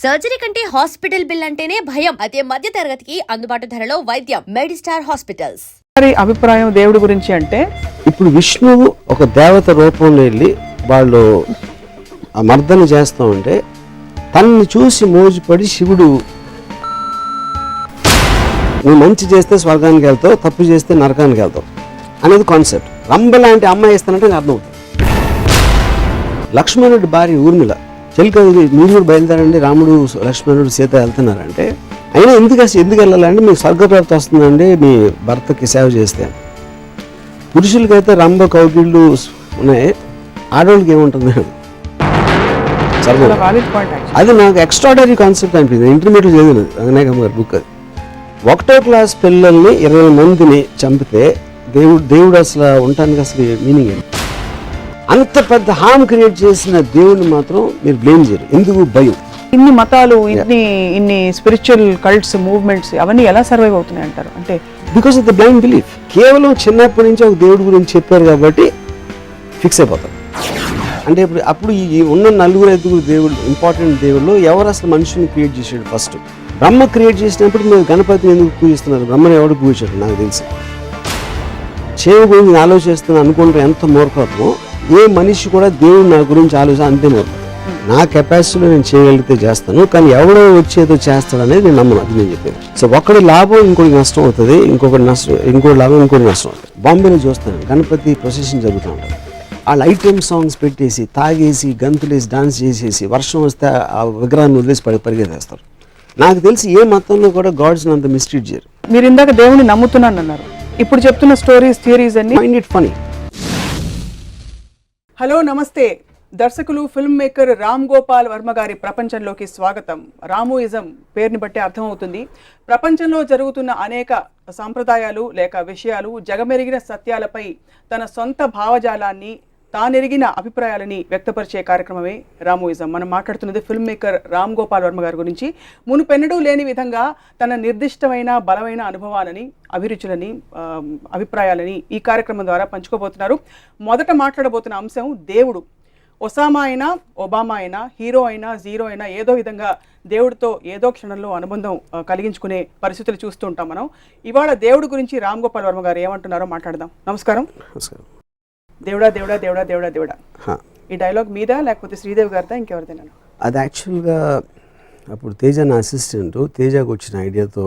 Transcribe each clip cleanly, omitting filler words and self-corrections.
Surgery కంటే hospital bill అంటేనే భయం. అదే మధ్య తరగతికి అందుబాటు ధరలో వైద్యం. Medistar hospitals. అభిప్రాయం దేవుడి గురించి అంటే, ఇప్పుడు విష్ణువు ఒక దేవత రూపంలో వెళ్ళి వాళ్ళు ఆ మర్దన చేస్తూ ఉంటే తనని చూసి మోజుపడి శివుడు నువ్వు మంచి చేస్తే స్వర్గానికి వెళ్తావు, తప్పు చేస్తే నరకానికి వెళ్తావు అనేది కాన్సెప్ట్. రంభ లాంటి అమ్మాయి ఇస్తానంటే నాకు అర్థమవుతుంది. లక్ష్మణుడి భార్య ఊర్మిళ చెలిక మీరు కూడా బయలుదేరండి, రాముడు లక్ష్మణుడు సీత వెళ్తున్నారంటే అయినా ఎందుకు వెళ్ళాలంటే మీకు స్వర్గప్రాప్తి వస్తుందండి మీ భర్తకి సేవ చేస్తే. పురుషులకైతే రంభ కౌగిళ్ళు ఉన్నాయి, ఆడవాళ్ళకి ఏముంటుంది అది నాకు ఎక్స్ట్రాడనరీ కాన్సెప్ట్ అనిపించింది. ఇంటర్మీడియట్ చదివినది రంగనాయకమ్మ గారి బుక్. అది 1వ క్లాస్ పిల్లల్ని 20 మందిని చంపితే దేవుడు అసలు ఉండటానికి అసలు మీనింగ్ ఏంటి? అంత పెద్ద హామ్ క్రియేట్ చేసిన దేవుడిని మాత్రం మీరు బ్లేమ్ చేయరు. ఎందుకు? భయం. ఇన్ని మతాలు, ఇన్ని స్పిరిచువల్ కల్ట్స్, మూవ్మెంట్స్ అవన్నీ ఎలా సర్వైవ్ అవుతున్నాయి అంటారు? అంటే because of the blind belief. కేవలం చిన్నప్పటి నుంచి ఒక దేవుడి గురించి చెప్పారు కాబట్టి ఫిక్స్ అయిపోతారు. అంటే అప్పుడు ఈ ఉన్న 4-5 దేవుళ్ళు, ఇంపార్టెంట్ దేవుళ్ళు ఎవరు అసలు మనుషుని క్రియేట్ చేసాడు? ఫస్ట్ బ్రహ్మ క్రియేట్ చేసినప్పుడు మీరు గణపతిని ఎందుకు పూజిస్తున్నారు? బ్రహ్మను ఎవడు పూజించాడు? నాకు తెలిసి చేవ గురించి ఆలోచిస్తున్నా అనుకుంటే ఎంత మూర్ఖత్వమో ఏ మనిషి కూడా దేవుడు నా గురించి ఆలోచన అంతే మూర్ఖం. నా కెపాసిటీలో నేను చేయగలిగితే చేస్తాను, కానీ ఎవడో వచ్చేదో చేస్తాడు అనేది నేను నమ్మను. అది నేను చెప్పేది. సో ఒకటి లాభం ఇంకోటి నష్టం అవుతుంది, ఇంకోటి లాభం ఇంకోటి నష్టం అవుతుంది. బాంబేలో చూస్తాను గణపతి ప్రొసెషన్ జరుగుతూ ఉంటుంది. వాళ్ళు ఐటెమ్ సాంగ్స్ పెట్టేసి తాగేసి గంతులేసి డాన్స్ చేసేసి వర్షం వస్తే ఆ విగ్రహాన్ని వదిలేసి పరిగెత్తేస్తారు. నాకు తెలిసి ఏ మతంలో కూడా గాడ్స్ని అంత మిస్ట్రీట్ చేయరు. మీరు ఇందాక దేవుని నమ్ముతున్నాను అన్నారు, ఇప్పుడు చెప్తున్న స్టోరీస్, థియరీస్ అన్ని మైండ్ ఇట్ ఫనీ. హలో, నమస్తే. దర్శకులు, ఫిల్మ్ మేకర్ రామ్ గోపాల్ వర్మ గారి ప్రపంచంలోకి స్వాగతం. రామోయిజం పేరుని బట్టి అర్థమవుతుంది. ప్రపంచంలో జరుగుతున్న అనేక సాంప్రదాయాలు లేక విషయాలు, జగమెరిగిన సత్యాలపై తన సొంత భావజాలాన్ని, తానెరిగిన అభిప్రాయాలని వ్యక్తపరిచే కార్యక్రమమే రామోయిజం. మనం మాట్లాడుతున్నది ఫిల్మ్ మేకర్ రామ్ గోపాల్ వర్మ గారి గురించి. మునుపెన్నడూ లేని విధంగా తన నిర్దిష్టమైన బలమైన అనుభవాలని, అభిరుచులని, అభిప్రాయాలని ఈ కార్యక్రమం ద్వారా పంచుకోబోతున్నారు. మొదట మాట్లాడబోతున్న అంశం దేవుడు. ఒసామా అయినా, ఒబామా అయినా, హీరో అయినా, జీరో అయినా ఏదో విధంగా దేవుడితో ఏదో క్షణంలో అనుబంధం కలిగించుకునే పరిస్థితులు చూస్తూ ఉంటాం మనం. ఇవాళ దేవుడి గురించి రామ్ గోపాల్ వర్మ గారు ఏమంటున్నారో మాట్లాడదాం. నమస్కారం. దేవుడా దేవుడా దేవుడా దేవుడా దేవుడా, ఈ డైలాగ్ మీద లేకపోతే శ్రీదేవి గారిదా ఇంకెవరిదైనా? అది యాక్చువల్గా అప్పుడు తేజ నా అసిస్టెంట్. తేజకు వచ్చిన ఐడియాతో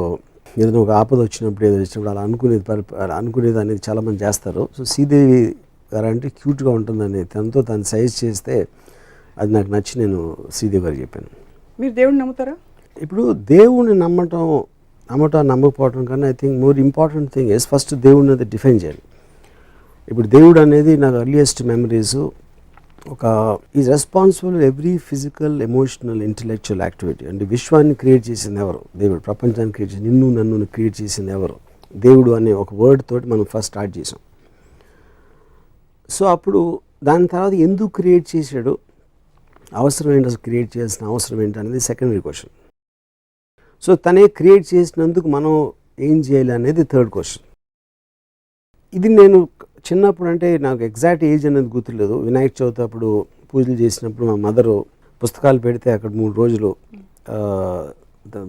ఏదైనా ఒక ఆపద వచ్చినప్పుడు ఏదో వచ్చినప్పుడు అలా అనుకునేది అనేది చాలామంది చేస్తారు. సో శ్రీదేవి గారు అంటే క్యూట్గా ఉంటుందని తనతో తను సైజ్ చేస్తే అది నాకు నచ్చి నేను శ్రీదేవి గారు చెప్పాను. మీరు దేవుడిని నమ్ముతారా? ఇప్పుడు దేవుడిని నమ్మకపోవడం కన్నా I think more important thing is first దేవుడిని అది డిఫైన్ చేయాలి. ఇప్పుడు దేవుడు అనేది నాకు ఎర్లియస్ట్ మెమరీస్ ఒక is responsible every physical, emotional, intellectual activity. అంటే విశ్వాన్ని క్రియేట్ చేసింది ఎవరు? దేవుడు. ప్రపంచాన్ని క్రియేట్ చేసి నన్ను క్రియేట్ చేసింది ఎవరు? దేవుడు అనే ఒక వర్డ్ తోటి మనం ఫస్ట్ స్టార్ట్ చేసాం. సో అప్పుడు దాని తర్వాత ఎందుకు క్రియేట్ చేశాడు, అవసరం ఏంటి, అసలు క్రియేట్ చేయాల్సిన అవసరం ఏంటి అనేది సెకండరీ క్వశ్చన్. సో తనే క్రియేట్ చేసినందుకు మనం ఏం చేయాలి అనేది థర్డ్ క్వశ్చన్. ఇది నేను చిన్నప్పుడు, అంటే నాకు ఎగ్జాక్ట్ ఏజ్ అనేది గుర్తులేదు, వినాయక చవితి అప్పుడు పూజలు చేసినప్పుడు మా మదరు పుస్తకాలు పెడితే అక్కడ 3 రోజులు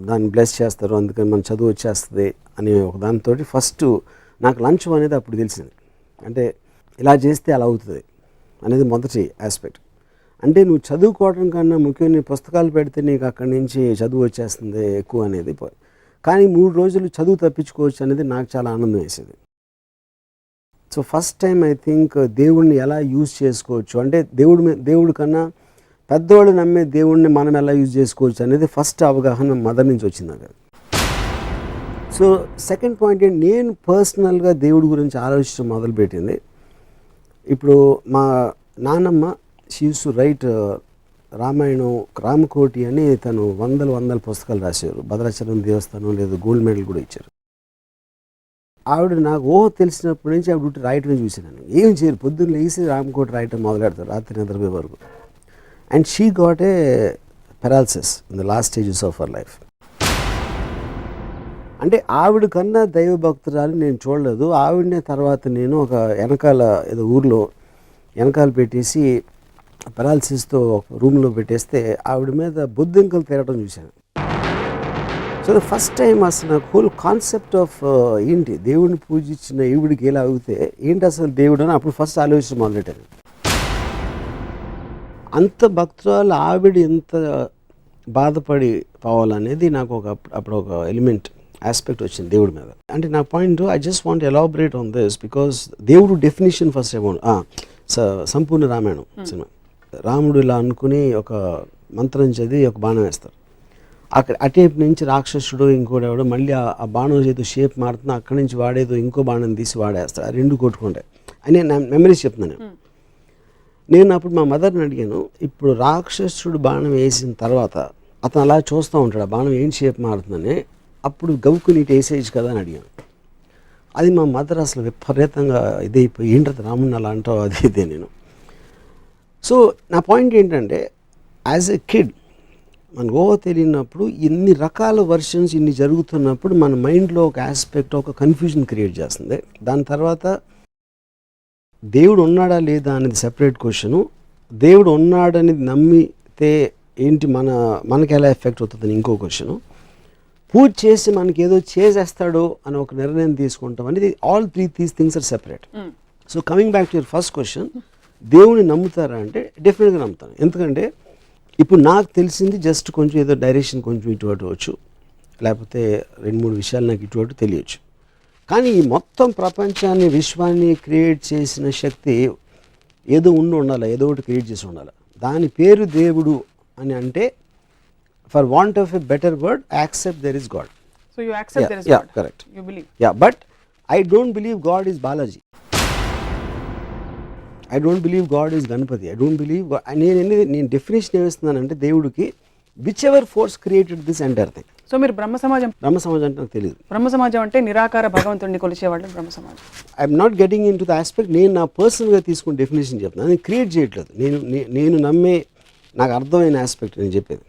దాన్ని బ్లెస్ చేస్తారు, అందుకని మన చదువు వచ్చేస్తుంది అనే ఒక దాంతో ఫస్ట్ నాకు లంచ్ అనేది అప్పుడు తెలిసింది. అంటే ఇలా చేస్తే అలా అవుతుంది అనేది మొదటి ఆస్పెక్ట్. అంటే నువ్వు చదువుకోవడం కన్నా ముఖ్యంగా నీ పుస్తకాలు పెడితే నీకు అక్కడి నుంచి చదువు వచ్చేస్తుంది ఎక్కువ అనేది. కానీ 3 రోజులు చదువు తప్పించుకోవచ్చు అనేది నాకు చాలా ఆనందం వేసేది. So first time I think దేవుడిని ఎలా యూజ్ చేసుకోవచ్చు, అంటే దేవుడి కన్నా పెద్దవాళ్ళు నమ్మే దేవుడిని మనం ఎలా యూజ్ చేసుకోవచ్చు అనేది ఫస్ట్ అవగాహన మదర్ నుంచి వచ్చింది నాకు. సో సెకండ్ పాయింట్ ఏంటి, నేను పర్సనల్గా దేవుడి గురించి ఆలోచించడం మొదలుపెట్టింది. ఇప్పుడు మా నాన్నమ్మ she used to right Ramayanam, Ramakoti అని తను వందల పుస్తకాలు రాశారు. భద్రాచలం దేవస్థానం లేదు గోల్డ్ మెడల్ కూడా ఇచ్చారు. ఆవిడ నాకు తెలిసినప్పటి నుంచి ఆవిడ రాయటమే చూసాను. ఏం చేయరు, పొద్దున్న లేసి రామకోటి రాయటం మొదలెడతారు రాత్రి నిద్రపోయే వరకు. And she got a paralysis in the last stages of our life. అంటే ఆవిడ కన్నా దైవ భక్తురాలు నేను చూడలేదు. ఆవిడనే తర్వాత నేను ఒక వెనకాల ఏదో ఊర్లో వెనకాల పెట్టేసి పెరాలసిస్తో రూమ్లో పెట్టేస్తే ఆవిడ మీద బొద్దింకలు తిరగడం చూశాను. సో ద ఫస్ట్ టైం అసలు నాకు హోల్ కాన్సెప్ట్ ఆఫ్ ఏంటి దేవుడిని పూజించిన ఈవిడికి ఎలా అవుతే ఏంటి అసలు దేవుడు అని అప్పుడు ఫస్ట్ ఆలోచించడం మొదలెట్టాను. అంత భక్తురాలు ఆవిడ ఎంత బాధపడి పోవాలనేది నాకు అప్పుడు ఒక ఎలిమెంట్ ఆస్పెక్ట్ వచ్చింది దేవుడి మీద. అంటే నా point I just want elaborate on this because దేవుడు డెఫినేషన్ ఫస్ట్ అమౌంట్ సంపూర్ణ రామాయణం సినిమా. రాముడు ఇలా అనుకుని ఒక మంత్రం చదివి ఒక బాణం వేస్తారు. అక్కడ అటేపు నుంచి రాక్షసుడు ఇంకోటి ఎవడో మళ్ళీ ఆ బాణం చేతి షేప్ మారుతున్నా అక్కడి నుంచి వాడేదో ఇంకో బాణం తీసి వాడేస్తాడు. ఆ రెండు కొట్టుకుంటాయి అని నా మెమరీస్ చెప్తున్నాను. నేను అప్పుడు మా మదర్ని అడిగాను, ఇప్పుడు రాక్షసుడు బాణం వేసిన తర్వాత అతను అలా చూస్తూ ఉంటాడు ఆ బాణం ఏం షేప్ మారుతుందని, అప్పుడు గవ్వుకు నీటి వేసేయచ్చు కదా అని అడిగాను. అది మా మదర్ అసలు విపరీతంగా ఇదైపోయి ఏంటది రాముడిని అలా అంటావు అది ఇదే నేను. సో నా పాయింట్ ఏంటంటే యాజ్ ఎ కిడ్ మనకు తెలియనప్పుడు ఇన్ని రకాల వర్షన్స్ ఇన్ని జరుగుతున్నప్పుడు మన మైండ్లో ఒక ఆస్పెక్ట్ ఒక కన్ఫ్యూజన్ క్రియేట్ చేస్తుంది. దాని తర్వాత దేవుడు ఉన్నాడా లేదా అనేది సెపరేట్ క్వశ్చను, దేవుడు ఉన్నాడనేది నమ్మితే ఏంటి మనకి ఎలా ఎఫెక్ట్ అవుతుందని ఇంకో క్వశ్చను, పూజ చేసి మనకి ఏదో చేసేస్తాడో అని ఒక నిర్ణయం తీసుకుంటాం అనేది all these things are separate. So coming back to your first question, దేవుడిని నమ్ముతారా అంటే డెఫినెట్గా నమ్ముతాను. ఎందుకంటే ఇప్పుడు నాకు తెలిసింది జస్ట్ కొంచెం ఏదో డైరెక్షన్ కొంచెం ఇటు అటు వచ్చు, లేకపోతే 2-3 విషయాలు నాకు ఇటు అటు తెలియచ్చు. కానీ ఈ మొత్తం ప్రపంచాన్ని విశ్వాన్ని క్రియేట్ చేసిన శక్తి ఏదో ఉండాలి, ఏదో ఒకటి క్రియేట్ చేసి ఉండాలి. దాని పేరు దేవుడు అని అంటే for want of a better word accept there is God. So you accept there is God. Correct. You believe. But I don't believe God is Balaji. I don't believe God is Ganapati. I don't believe నేను definition ఏమిస్తున్నానంటే దేవుడికి whichever force created this entire thing. So మీరు బ్రహ్మ సమాజం అంటే నాకు తెలియదు. బ్రహ్మ సమాజం అంటే నిరాకార భగవంతుడిని కొలిచేవాళ్ళు బ్రహ్మ సమాజం. I'm not getting in to the aspect. నేను నా పర్సనల్గా తీసుకుని డెఫినేషన్ చెప్తున్నాను, నేను క్రియేట్ చేయట్లేదు. నేను నమ్మే నాకు అర్థమైన ఆస్పెక్ట్ నేను చెప్పేది.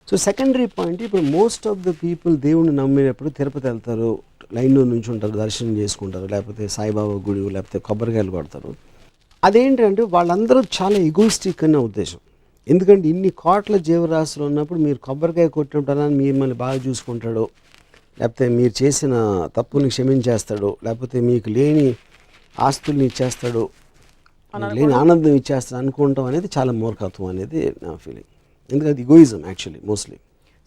సో సెకండరీ పాయింట్, ఇప్పుడు మోస్ట్ ఆఫ్ ద పీపుల్ దేవుడిని నమ్మేటప్పుడు తిరుపతి వెళ్తారు, లైన్లో నుంచి ఉంటారు, దర్శనం చేసుకుంటారు, లేకపోతే సాయిబాబా గుడి, లేకపోతే కొబ్బరికాయలు కొడతారు. అదేంటంటే వాళ్ళందరూ చాలా ఎగోయిస్టిక్ అనే ఉద్దేశం. ఎందుకంటే ఇన్ని కోట్ల జీవరాశులు ఉన్నప్పుడు మీరు కొబ్బరికాయ కొట్టినప్పుడు మిమ్మల్ని బాగా చూసుకుంటాడు, లేకపోతే మీరు చేసిన తప్పుల్ని క్షమించేస్తాడు, లేకపోతే మీకు లేని ఆస్తుల్ని ఇచ్చేస్తాడు, లేని ఆనందం ఇచ్చేస్తాడు అనుకుంటాం అనేది చాలా మూర్ఖత్వం అనేది నా ఫీలింగ్. ఎందుకంటే ఇగోయిజం యాక్చువల్లీ మోస్ట్లీ.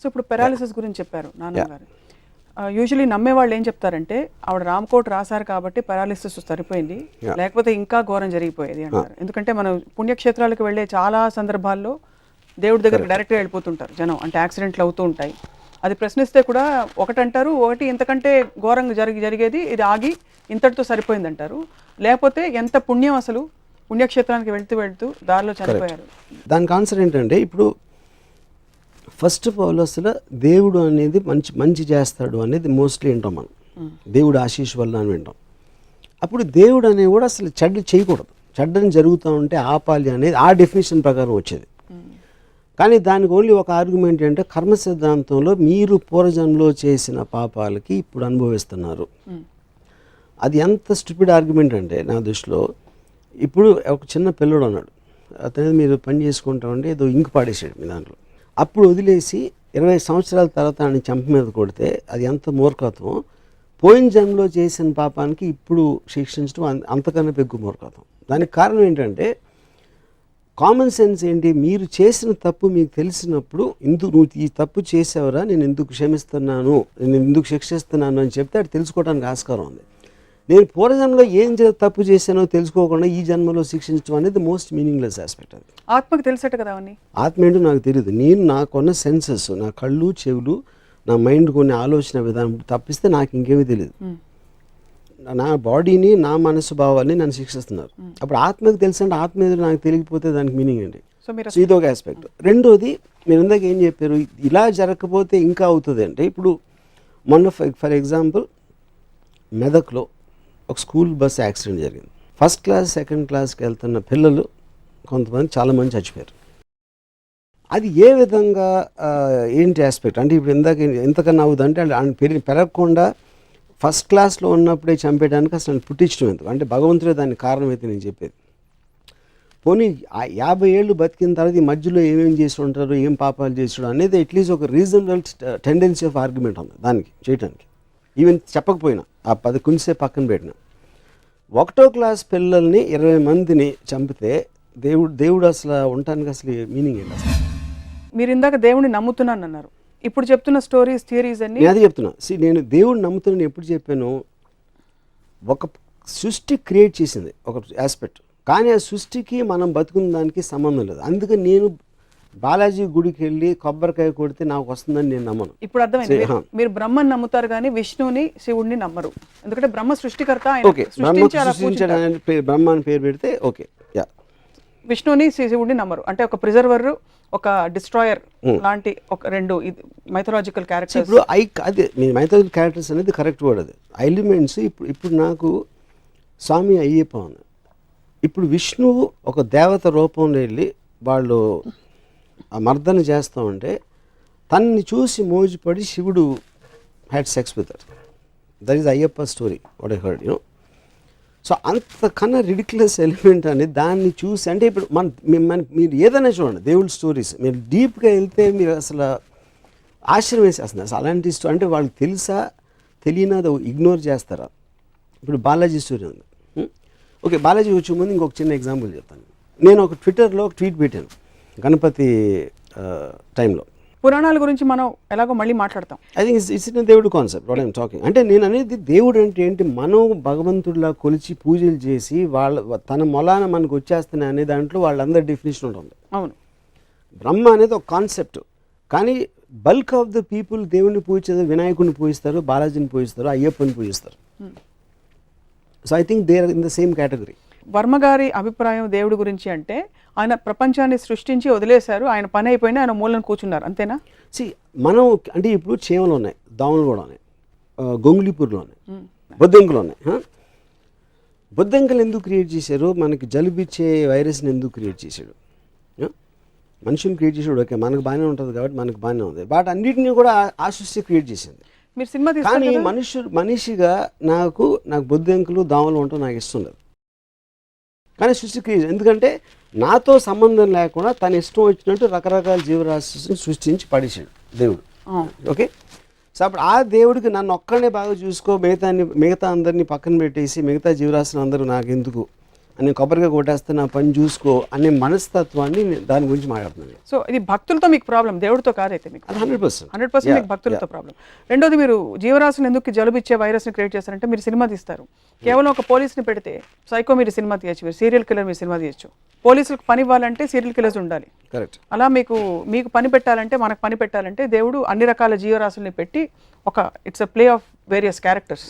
సో ఇప్పుడు పెరాలిసిస్ గురించి చెప్పారు నాన్నగారు. యూజువలీ నమ్మే వాళ్ళు ఏం చెప్తారంటే ఆవిడ రామ్కోట్ రాశారు కాబట్టి పెరాలిసిస్ సరిపోయింది, లేకపోతే ఇంకా ఘోరం జరిగిపోయేది అంటారు. ఎందుకంటే మనం పుణ్యక్షేత్రాలకు వెళ్ళే చాలా సందర్భాల్లో దేవుడి దగ్గరికి డైరెక్ట్గా వెళ్ళిపోతుంటారు జనం, అంటే యాక్సిడెంట్లు అవుతూ ఉంటాయి. అది ప్రశ్నిస్తే కూడా ఒకటంటారు, ఒకటి ఇంతకంటే ఘోరంగా జరిగేది ఇది ఆగి ఇంతటితో సరిపోయింది అంటారు. లేకపోతే ఎంత పుణ్యం అసలు పుణ్యక్షేత్రానికి వెళ్తూ దారిలో చనిపోయారు. దానికి ఆన్సర్ ఏంటంటే ఇప్పుడు ఫస్ట్ ఆఫ్ ఆల్ అసలు దేవుడు అనేది మంచి చేస్తాడు అనేది మోస్ట్లీ వింటాం మనం, దేవుడు ఆశీష్ వల్ల అని వింటాం. అప్పుడు దేవుడు అనేవి కూడా అసలు చెడ్డ చేయకూడదు, చెడ్డని జరుగుతూ ఉంటే ఆపాలి అనేది ఆ డెఫినేషన్ ప్రకారం వచ్చేది. కానీ దానికి ఓన్లీ ఒక ఆర్గ్యుమెంట్ ఏంటంటే కర్మ సిద్ధాంతంలో మీరు పూర్వజన్మలో చేసిన పాపాలకి ఇప్పుడు అనుభవిస్తున్నారు. అది ఎంత స్టూపిడ్ ఆర్గ్యుమెంట్ అంటే నా దృష్టిలో, ఇప్పుడు ఒక చిన్న పిల్లడు అన్నాడు, అతను మీరు పని చేసుకుంటామంటే ఏదో ఇంకు పాడేసాడు మీ దాంట్లో, అప్పుడు వదిలేసి 20 సంవత్సరాల తర్వాత ఆయన చెంప మీద కొడితే అది ఎంత మూర్ఖత్వం. పోయిన జన్మలో చేసిన పాపానికి ఇప్పుడు శిక్షించడం అంతకన్నా పెగ్గు మూర్ఖత్వం. దానికి కారణం ఏంటంటే కామన్ సెన్స్ ఏంటి, మీరు చేసిన తప్పు మీకు తెలిసినప్పుడు నువ్వు ఈ తప్పు చేసావురా, నేను ఎందుకు క్షమిస్తున్నాను, నేను ఎందుకు శిక్షిస్తున్నాను అని చెప్తే అది తెలుసుకోవడానికి ఆస్కారం ఉంది. నేను పూర్వజన్మలో ఏం తప్పు చేశానో తెలుసుకోకుండా ఈ జన్మలో శిక్షించడం అనేది మోస్ట్ మీనింగ్లెస్ ఆస్పెక్ట్. అది ఆత్మకి తెలిసేట కదా అవన్నీ. ఆత్మ ఏంటో నాకు తెలియదు. నేను నాకున్న సెన్సెస్, నా కళ్ళు చెవులు, నా మైండ్ కొన్ని ఆలోచన విధానం తప్పిస్తే నాకు ఇంకేమీ తెలియదు. నా బాడీని నా మనసు భావాలని నన్ను శిక్షిస్తున్నారు. అప్పుడు ఆత్మకి తెలుసు అంటే ఆత్మ ఏదో నాకు తెలియకపోతే దానికి మీనింగ్ ఏంటి? సో ఇదొక ఆస్పెక్ట్. రెండోది మీరు ఇందాక ఏం చెప్పారు, ఇలా జరగకపోతే ఇంకా అవుతుంది అంటే, ఇప్పుడు మొన్న ఫర్ ఎగ్జాంపుల్ మెదక్లో ఒక స్కూల్ బస్ యాక్సిడెంట్ జరిగింది. ఫస్ట్ క్లాస్ సెకండ్ క్లాస్కి వెళ్తున్న పిల్లలు కొంతమంది చాలామంది చచ్చిపోయారు. అది ఏ విధంగా ఏంటి ఆస్పెక్ట్ అంటే, ఇప్పుడు ఎంతకన్నా అవుతుందంటే పెరగకుండా ఫస్ట్ క్లాస్లో ఉన్నప్పుడే చంపేయడానికి అసలు పుట్టించడం ఎందుకు అంటే భగవంతుడే దానికి కారణమైతే నేను చెప్పేది. పోనీ 50 ఏళ్ళు బతికిన తర్వాత ఈ మధ్యలో ఏమేం చేసి ఉంటారు, ఏం పాపాలు చేసాడు అనేది అట్లీస్ట్ ఒక రీజనబుల్ టెండెన్సీ ఆఫ్ ఆర్గ్యుమెంట్ ఉంది దానికి చేయడానికి. ఈవెన్ చెప్పకపోయినా ఆ 10 కొంచెం పక్కన పెట్టిన 1వ క్లాస్ పిల్లల్ని 20 మందిని చంపితే దేవుడు అసలు ఉండటానికి అసలు మీనింగ్ ఏంటి అసలు? మీరు ఇందాక దేవుడిని నమ్ముతున్నాను అన్నారు, ఇప్పుడు చెప్తున్న స్టోరీస్ థియరీస్ అన్ని నేను అదే చెప్తున్నా. నేను దేవుడిని నమ్ముతున్నాను ఎప్పుడు చెప్పాను, ఒక సృష్టి క్రియేట్ చేసింది ఒక ఆస్పెక్ట్, కానీ ఆ సృష్టికి మనం బతుకున్న దానికి సంబంధం లేదు. అందుకని నేను బాలాజీ గుడికి వెళ్ళి కొబ్బరికాయ కొడితే నాకు వస్తుందని నేను నమ్మను. ఇప్పుడు అర్థమైంది, మీరు బ్రహ్మని నమ్ముతారు కానీ విష్ణుని శివుడిని నమ్మరు, ఎందుకంటే బ్రహ్మ సృష్టికర్త, ఓకే, బ్రహ్మ అని పేరు పెడితే ఓకే. యా, విష్ణుని శివుడిని నమ్మరు, అంటే ఒక ప్రిజర్వర్, ఒక డిస్ట్రాయర్ లాంటి ఒక 2 మైథలాజికల్ క్యారెక్టర్స్. ఇప్పుడు అదే మీ మైథలాజికల్ క్యారెక్టర్స్ అనేది కరెక్ట్ వర్డ్, అది ఎలిమెంట్స్. ఇప్పుడు నాకు స్వామి అయ్యప్ప ఉంది, ఇప్పుడు విష్ణువు ఒక దేవత రూపంలో వెళ్ళి వాళ్ళు ఆ మర్దన చేస్తూ ఉంటే తనని చూసి మోజుపడి శివుడు had sex with that. That is Ayyappa story what I heard, you know. So అంతకన్నా రిడిక్యులస్ ఎలిమెంట్ అనేది దాన్ని చూసి, అంటే ఇప్పుడు మీరు ఏదైనా చూడండి దేవుడి స్టోరీస్, మీరు డీప్గా వెళ్తే మీరు అసలు ఆశ్చర్యం వేసేస్తుంది అసలు అలాంటి స్టోరీ. అంటే వాళ్ళకి తెలుసా తెలియనా అది ఇగ్నోర్ చేస్తారా? ఇప్పుడు బాలాజీ స్టోరీ ఉంది. ఓకే, బాలాజీ వచ్చే ముందు ఇంకొక చిన్న ఎగ్జాంపుల్ చెప్తాను. నేను ఒక ట్విట్టర్లో ఒక ట్వీట్ పెట్టాను గణపతి టైంలో. పురాణాల గురించి మనం ఎలాగో మళ్ళీ మాట్లాడతాం. ఐ థింక్ ఇట్స్ ఇన్ దేవుడు కాన్సెప్ట్ వాట్ ఐఎమ్ టాకింగ్. అంటే నేను అనేది దేవుడు అంటే ఏంటి, మనం భగవంతుడిలా కొలిచి పూజలు చేసి తన మొలాన మనకు వచ్చేస్తున్నాయి అనే దాంట్లో వాళ్ళందరి డెఫినేషన్ ఉంటుంది. అవును, బ్రహ్మ అనేది ఒక కాన్సెప్ట్, కానీ బల్క్ ఆఫ్ ద పీపుల్ దేవుడిని పూజిస్తారు, వినాయకుడిని పూజిస్తారు, బాలాజీని పూజిస్తారు, అయ్యప్పని పూజిస్తారు. So I think they are in the same category. Varma గారి అభిప్రాయం దేవుడి గురించి అంటే ఆయన ప్రపంచాన్ని సృష్టించి వదిలేశారు, ఆయన పని అయిపోయినా ఆయన మూలను కూర్చున్నారు, అంతేనా? మనం అంటే ఇప్పుడు చీమలు ఉన్నాయి, దోమలు కూడా ఉన్నాయి, గొంగుళిపూర్లు ఉన్నాయి, బొద్దింకలు ఉన్నాయి. బొద్దింకలు ఎందుకు క్రియేట్ చేశారు? మనకి జలుబిచ్చే వైరస్ని ఎందుకు క్రియేట్ చేశాడు? మనిషిని క్రియేట్ చేసాడు, ఓకే, మనకు బాగానే ఉంటుంది కాబట్టి మనకు బాగానే ఉంది. బట్ అన్నిటినీ కూడా ఆ సృష్టి క్రియేట్ చేసింది. మీరు సినిమా కానీ మనిషిగా నాకు బొద్దింకలు దోమలు ఉండటం నాకు ఇష్టం లేదు, కానీ సృష్టి క్రియేట్, ఎందుకంటే నాతో సంబంధం లేకుండా తన ఇష్టం వచ్చినట్టు రకరకాల జీవరాశిని సృష్టించి పడేసాడు దేవుడు. ఓకే, సో అప్పుడు ఆ దేవుడికి నన్ను ఒక్కడనే బాగా చూసుకో, మిగతా అందరినీ పక్కన పెట్టేసి మిగతా జీవరాశులు అందరూ నాకు ఎందుకు అని కొబ్బరిగా కొట్టేస్తే నా పని చూసుకో అనే మనస్తత్వాన్ని దాని గురించి మాట్లాడుతున్నాను. సో ఇది భక్తులతో మీకు ప్రాబ్లం, దేవుడితో కాదైతే మీకు 100% మీకు భక్తులతో ప్రాబ్లం. రెండోది, మీరు జీవరాశులు ఎందుకు జలుబు ఇచ్చే వైరస్ని క్రియేట్ చేస్తారంటే మీరు సినిమా తీస్తారు, కేవలం ఒక పోలీస్ని పెడితే సైకో మీరు సినిమా తీయచ్చు, మీరు సీరియల్ కిల్లర్ మీరు సినిమా తీయచ్చు. పోలీసులకు పని ఇవ్వాలంటే సీరియల్ కిల్లర్స్ ఉండాలి, కరెక్ట్. అలా మీకు పని పెట్టాలంటే, మనకు పని పెట్టాలంటే దేవుడు అన్ని రకాల జీవరాశుల్ని పెట్టి ఒక it's a play of various characters.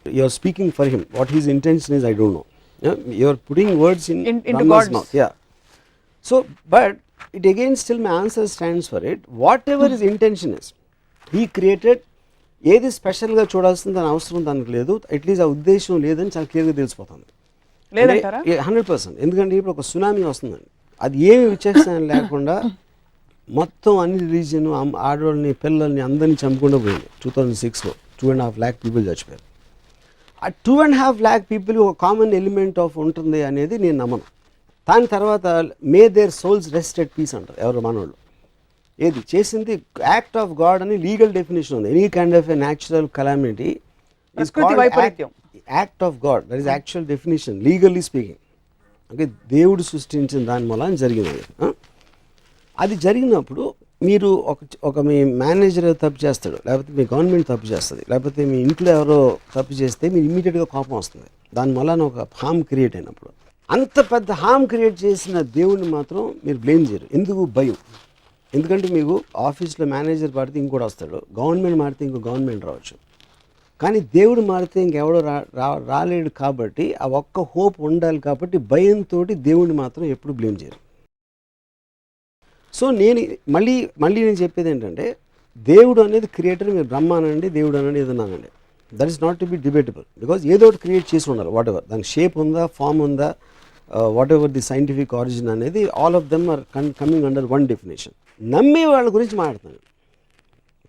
You are speaking for him, what his intention is I don't know. You are putting words into God's mouth. Yeah. So, but it again still my answer stands for it. Whatever his intention is, he created. ఏది స్పెషల్గా చూడాల్సింది దాని అవసరం దానికి లేదు, at least ఆ ఉద్దేశం లేదని చాలా క్లియర్గా తెలిసిపోతుంది. లేదంటారా? 100%. ఎందుకంటే ఇప్పుడు ఒక సునామీ వస్తుందండి, అది ఏమి విచక్షణ లేకుండా మొత్తం అన్ని రిలీజియన్ ఆడవాళ్ళని పిల్లల్ని అందరినీ చంపుకుండా పోయింది. 2006లో 2.5 lakh పీపుల్ చచ్చిపోయారు. ఆ 2.5 lakh పీపుల్ ఒక కామన్ ఎలిమెంట్ ఆఫ్ ఉంటుంది అనేది నేను నమ్మను. దాని తర్వాత may their souls rest at peace అంటారు ఎవరు మనోళ్ళు. ఏది చేసింది యాక్ట్ ఆఫ్ గాడ్ అని లీగల్ డెఫినేషన్ ఉంది. Any kind of a natural calamity is called act of God. That is actual definition legally speaking. Okay, దేవుడు సృష్టించిన దాని వల్ల జరిగింది. అది జరిగినప్పుడు మీరు మీ మేనేజర్ తప్పు చేస్తాడు, లేకపోతే మీ గవర్నమెంట్ తప్పు చేస్తుంది, లేకపోతే మీ ఇంట్లో ఎవరో తప్పు చేస్తే మీరు ఇమ్మీడియట్గా కోపం వస్తుంది. దానివల్ల ఒక హామ్ క్రియేట్ అయినప్పుడు అంత పెద్ద హామ్ క్రియేట్ చేసిన దేవుడిని మాత్రం మీరు బ్లేమ్ చేయరు. ఎందుకు? భయం. ఎందుకంటే మీకు ఆఫీస్లో మేనేజర్ మారితే ఇంకోటి వస్తాడు, గవర్నమెంట్ మారితే ఇంకో గవర్నమెంట్ రావచ్చు, కానీ దేవుడు మారితే ఇంకెవడో రాలేడు. కాబట్టి ఆ ఒక్క హోప్ ఉండాలి, కాబట్టి భయంతో దేవుడిని మాత్రం ఎప్పుడు బ్లేమ్ చేయరు. సో మళ్ళీ నేను చెప్పేది ఏంటంటే, దేవుడు అనేది క్రియేటర్, మీరు బ్రహ్మ అనండి, దేవుడు అనండి, ఏదన్నానండి, that is not to be debatable. Because ఏదో ఒకటి క్రియేట్ చేసి ఉండాలి, వాట్ ఎవర్ దానికి షేప్ ఉందా, ఫామ్ ఉందా, whatever the scientific origin అనేది, all of them are coming under one definition. నమ్మే వాళ్ళ గురించి మాట్లాడుతాను.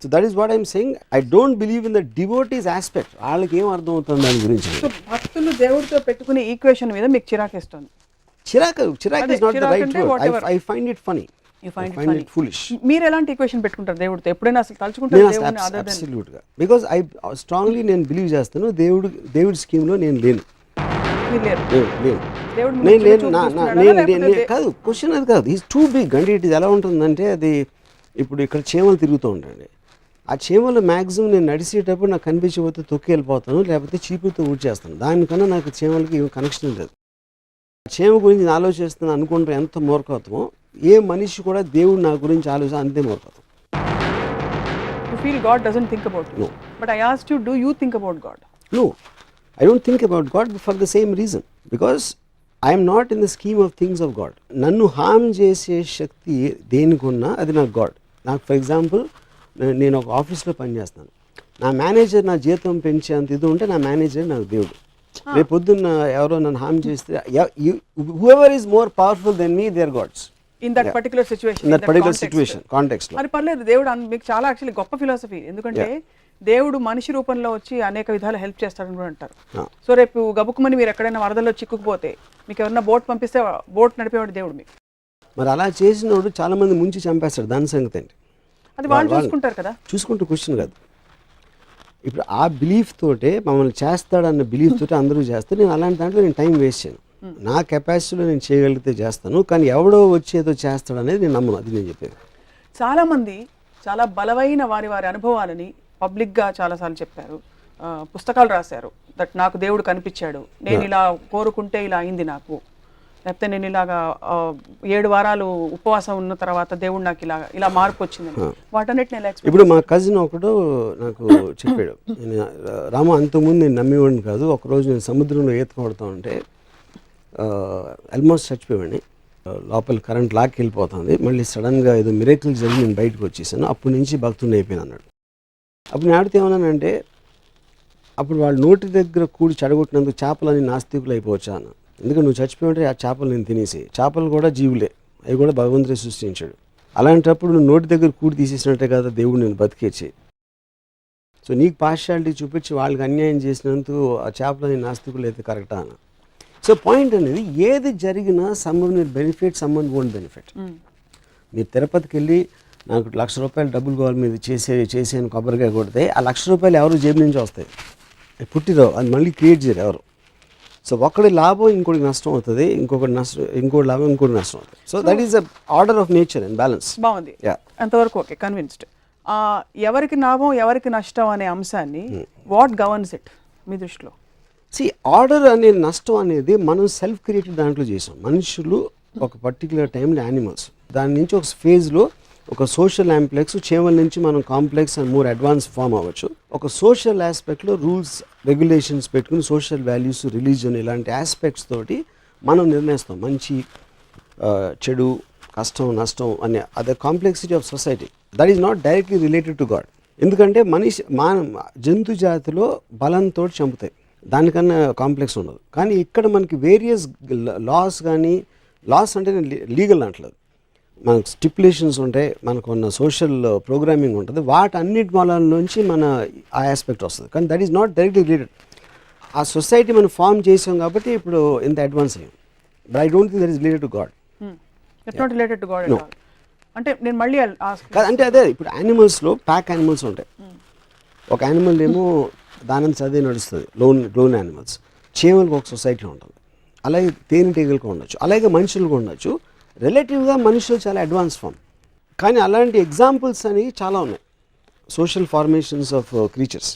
So that is what I'm saying. I don't believe in the devotees aspect. వాళ్ళకి ఏం అర్థం అవుతుంది దాని గురించి. సో భక్తులు దేవుడితో పెట్టుకునే ఈక్వేషన్ మీద మీకు చిరాకేస్తుంది. చిరాకు అదే, ఇస్ నాట్ ద చిరాకు రైట్ అంటే word. whatever. I find it funny. You find I it find funny. it foolish. మీరు ఎలాంటి ఈక్వేషన్ పెట్టుకుంటారు దేవుడితో? ఎప్పుడైనా అసలు తలుచుకుంటారు నేను దేవుడిని అదర్ దెన్? అబ్సల్యూట్గా, బికాజ్ ఐ స్ట్రాంగ్లీ నేను బిలీవ్ చేస్తాను దేవుడి స్కీమ్లో నేను లేను. మీరు లేరు. లేను దేవుడు నేను మిమ్మల్ని లేను చూపు నా- నా- చూస్తున్నాడా? నేను లేకపోతే నేను- కాదు, క్వశ్చన్ అది కాదు. Is too big. అంటే ఇట్ ఎలా ఉంటుందంటే, అది ఇప్పుడు ఇక్కడ చీమలు తిరుగుతూ ఉంటాయండి. ఆ చీమలు మ్యాక్సిమం నేను నడిచేటప్పుడు నాకు కనిపించకపోతే తొక్కి వెళ్ళిపోతాను, లేకపోతే చీపుతో ఊడ్చేస్తాను. దానికన్నా నాకు చీమలకి ఏం కనెక్షన్ లేదు. చీమ గురించి నేను ఆలోచిస్తున్నాను అనుకుంటే ఎంత మూర్ఖత్వమో, ఏ మనిషి కూడా దేవుడు నా గురించి ఆలోచన అంతే మూర్ఖత్వం. You feel God doesn't think about you. No. But I asked you, do you think about God? No, I don't think about God for the same reason. Because I am not in the scheme of things of God. నన్ను హామ్ చేసే శక్తి దేనికున్నా అది నాకు God. నాకు for example, నేను ఒక ఆఫీస్లో పనిచేస్తాను. నా మేనేజర్ నా జీతం పెంచేంత ఇది ఉంటే నా మేనేజర్ నాకు దేవుడు. రేపు పొద్దున్న ఎవరో నన్ను హామ్ చేస్తే, whoever is more powerful then me, they are gods. In that particular situation. In that particular situation, context లో. మరి పర్లేదు, దేవుడు మీకు చాలా యాక్చువల్లీ గొప్ప ఫిలాసఫీ. ఎందుకంటే దేవుడు మనిషి రూపంలో వచ్చి అనేక విధాలు హెల్ప్ చేస్తాడని కూడా అంటారు. సో రేపు గబుక్కుమని మీరు ఎక్కడైనా వరదల్లో చిక్కుకుపోతే మీకు ఎవరైనా బోట్ పంపిస్తే బోట్ నడిపేవాడు దేవుడు మీకు. మరి అలా చేసినోడు చాలా మంది ముంచి చంపేస్తాడు. దాని సంగతి ఏంటి? అది వాళ్ళు చూసుకుంటారు కదా. చూసుకుంటూ క్వశ్చన్ కాదు. ఇప్పుడు ఆ బిలీఫ్ తోటే మమ్మల్ని చేస్తాడన్న బిలీఫ్ తోటే అందరూ చేస్తారు. నేను అలాంటి దాంట్లో నేను టైం వేస్ట్ చేయను. నా కెపాసిటీలో నేను చేయగలిగితే చేస్తాను, కానీ ఎవడో వచ్చి ఏదో చేస్తాడు అనేది నేను నమ్మను. అది నేను చెప్పేది. చాలామంది చాలా బలమైన వారి అనుభవాలని పబ్లిక్గా చాలాసార్లు చెప్పారు, పుస్తకాలు రాశారు. దట్ నాకు దేవుడు కనిపించాడు, నేను ఇలా కోరుకుంటే ఇలా అయింది నాకు, లేకపోతే నేను ఇలాగా 7 వారాలు ఉపవాసం ఉన్న తర్వాత దేవుడు నాకు ఇలా మార్పు వచ్చిందని. వాటన్నిటిని ఎలా ఎక్స్ప్లెయిన్? ఇప్పుడు మా కజిన్ ఒకడు నాకు చెప్పాడు, నేను రామ అంతకుముందు నేను నమ్మేవాడిని కాదు. ఒకరోజు నేను సముద్రంలో ఈత కొడతా ఉంటే ఆల్మోస్ట్ చచ్చిపోయాడిని. లోపల కరెంట్ లాక్కి వెళ్ళిపోతుంది. మళ్ళీ సడన్గా ఏదో మిరేకిల్ జరిగి నేను బయటకు వచ్చేసాను. అప్పటి నుంచి భక్తుని అయిపోయాను అన్నాడు. అప్పుడు నేను ఆడితే ఏమన్నానంటే, అప్పుడు వాళ్ళ నోటి దగ్గర కూడి చెడగొట్టినందుకు చేపలని నాస్తికులు అయిపోవచ్చా అన్న. ఎందుకంటే నువ్వు చచ్చిపోయింటే ఆ చేపలు నేను తినేసి, చేపలు కూడా జీవులే, అవి కూడా భగవంతుడే సృష్టించాడు. అలాంటప్పుడు నువ్వు నోటి దగ్గర కూడి తీసేసినట్టే కదా దేవుడు నేను బతికేచ్చి. సో నీకు పార్షియాలిటీ చూపించి వాళ్ళకి అన్యాయం చేసినందుకు ఆ చేపలని నాస్తికులు అయితే కరెక్టా అన్న. సో పాయింట్ అనేది, ఏది జరిగినా someone will benefit, someone won't benefit. మీరు తిరుపతికి వెళ్ళి నాకు ₹1,00,000 డబ్బులు కావాలి మీద చేసేని కొబ్బరికాయ కొడితే ఆ ₹1,00,000 ఎవరు జేబు నుంచి వస్తాయి, పుట్టిరావు. అది మళ్ళీ క్రియేట్ చేయరు ఎవరు. సో ఒకటి లాభం ఇంకోటి నష్టం అవుతుంది, ఇంకోటి లాభం ఇంకోటి నష్టం అవుతుంది. So that is the order of nature and balance. బాగుంది, అంతవరకు ఓకే, కన్విన్స్డ్. ఎవరికి లాభం ఎవరికి నష్టం అనే అంశాన్ని వాట్ గవర్న్స్ ఇట్ మీ దృష్టిలో? ఆర్డర్ అనే నష్టం అనేది మనం సెల్ఫ్ క్రియేటెడ్ దాంట్లో చేసాం. మనుషులు ఒక పర్టికులర్ టైంలో యానిమల్స్, దాని నుంచి ఒక ఫేజ్లో ఒక సోషల్ ఆంప్లెక్స్, చేవల నుంచి మనం complex and more advance form అవ్వచ్చు. ఒక సోషల్ ఆస్పెక్ట్లో రూల్స్ రెగ్యులేషన్స్ పెట్టుకుని సోషల్ వాల్యూస్, రిలీజియన్ ఇలాంటి ఆస్పెక్ట్స్ తోటి మనం నిర్ణయిస్తాం మంచి చెడు, కష్టం నష్టం అనే అదే complexity of society. That is not directly related to God. ఎందుకంటే జంతు జాతిలో బలంతో చంపుతాయి, దానికన్నా కాంప్లెక్స్ ఉండదు. కానీ ఇక్కడ మనకి వేరియస్ లాస్, కానీ లాస్ అంటే లీగల్ అంటలేదు, మనకు స్టిపులేషన్స్ ఉంటాయి, మనకు ఉన్న సోషల్ ప్రోగ్రామింగ్ ఉంటుంది. వాటన్నిటి మూలాల నుంచి మన ఆ ఆస్పెక్ట్ వస్తుంది. కానీ that is not directly related. ఆ సొసైటీ మనం ఫామ్ చేసాం కాబట్టి ఇప్పుడు ఇంత అడ్వాన్స్ అయ్యాం. But I don't think that is related to God. It's not related to God. అంటే నేను మళ్ళీ కాదు, అంటే అదే ఇప్పుడు యానిమల్స్లో ప్యాక్ యానిమల్స్ ఉంటాయి. ఒక యానిమల్ ఏమో దాని చదివి నడుస్తుంది, లోన్ యానిమల్స్. చీమలకు ఒక సొసైటీ ఉంటుంది, అలాగే తేనెటీగలకు ఉండొచ్చు, అలాగే మనుషులకు ఉండొచ్చు. రిలేటివ్గా మనుషులు చాలా అడ్వాన్స్ ఫామ్. కానీ అలాంటి ఎగ్జాంపుల్స్ అనేవి చాలా ఉన్నాయి, సోషల్ ఫార్మేషన్స్ ఆఫ్ క్రీచర్స్.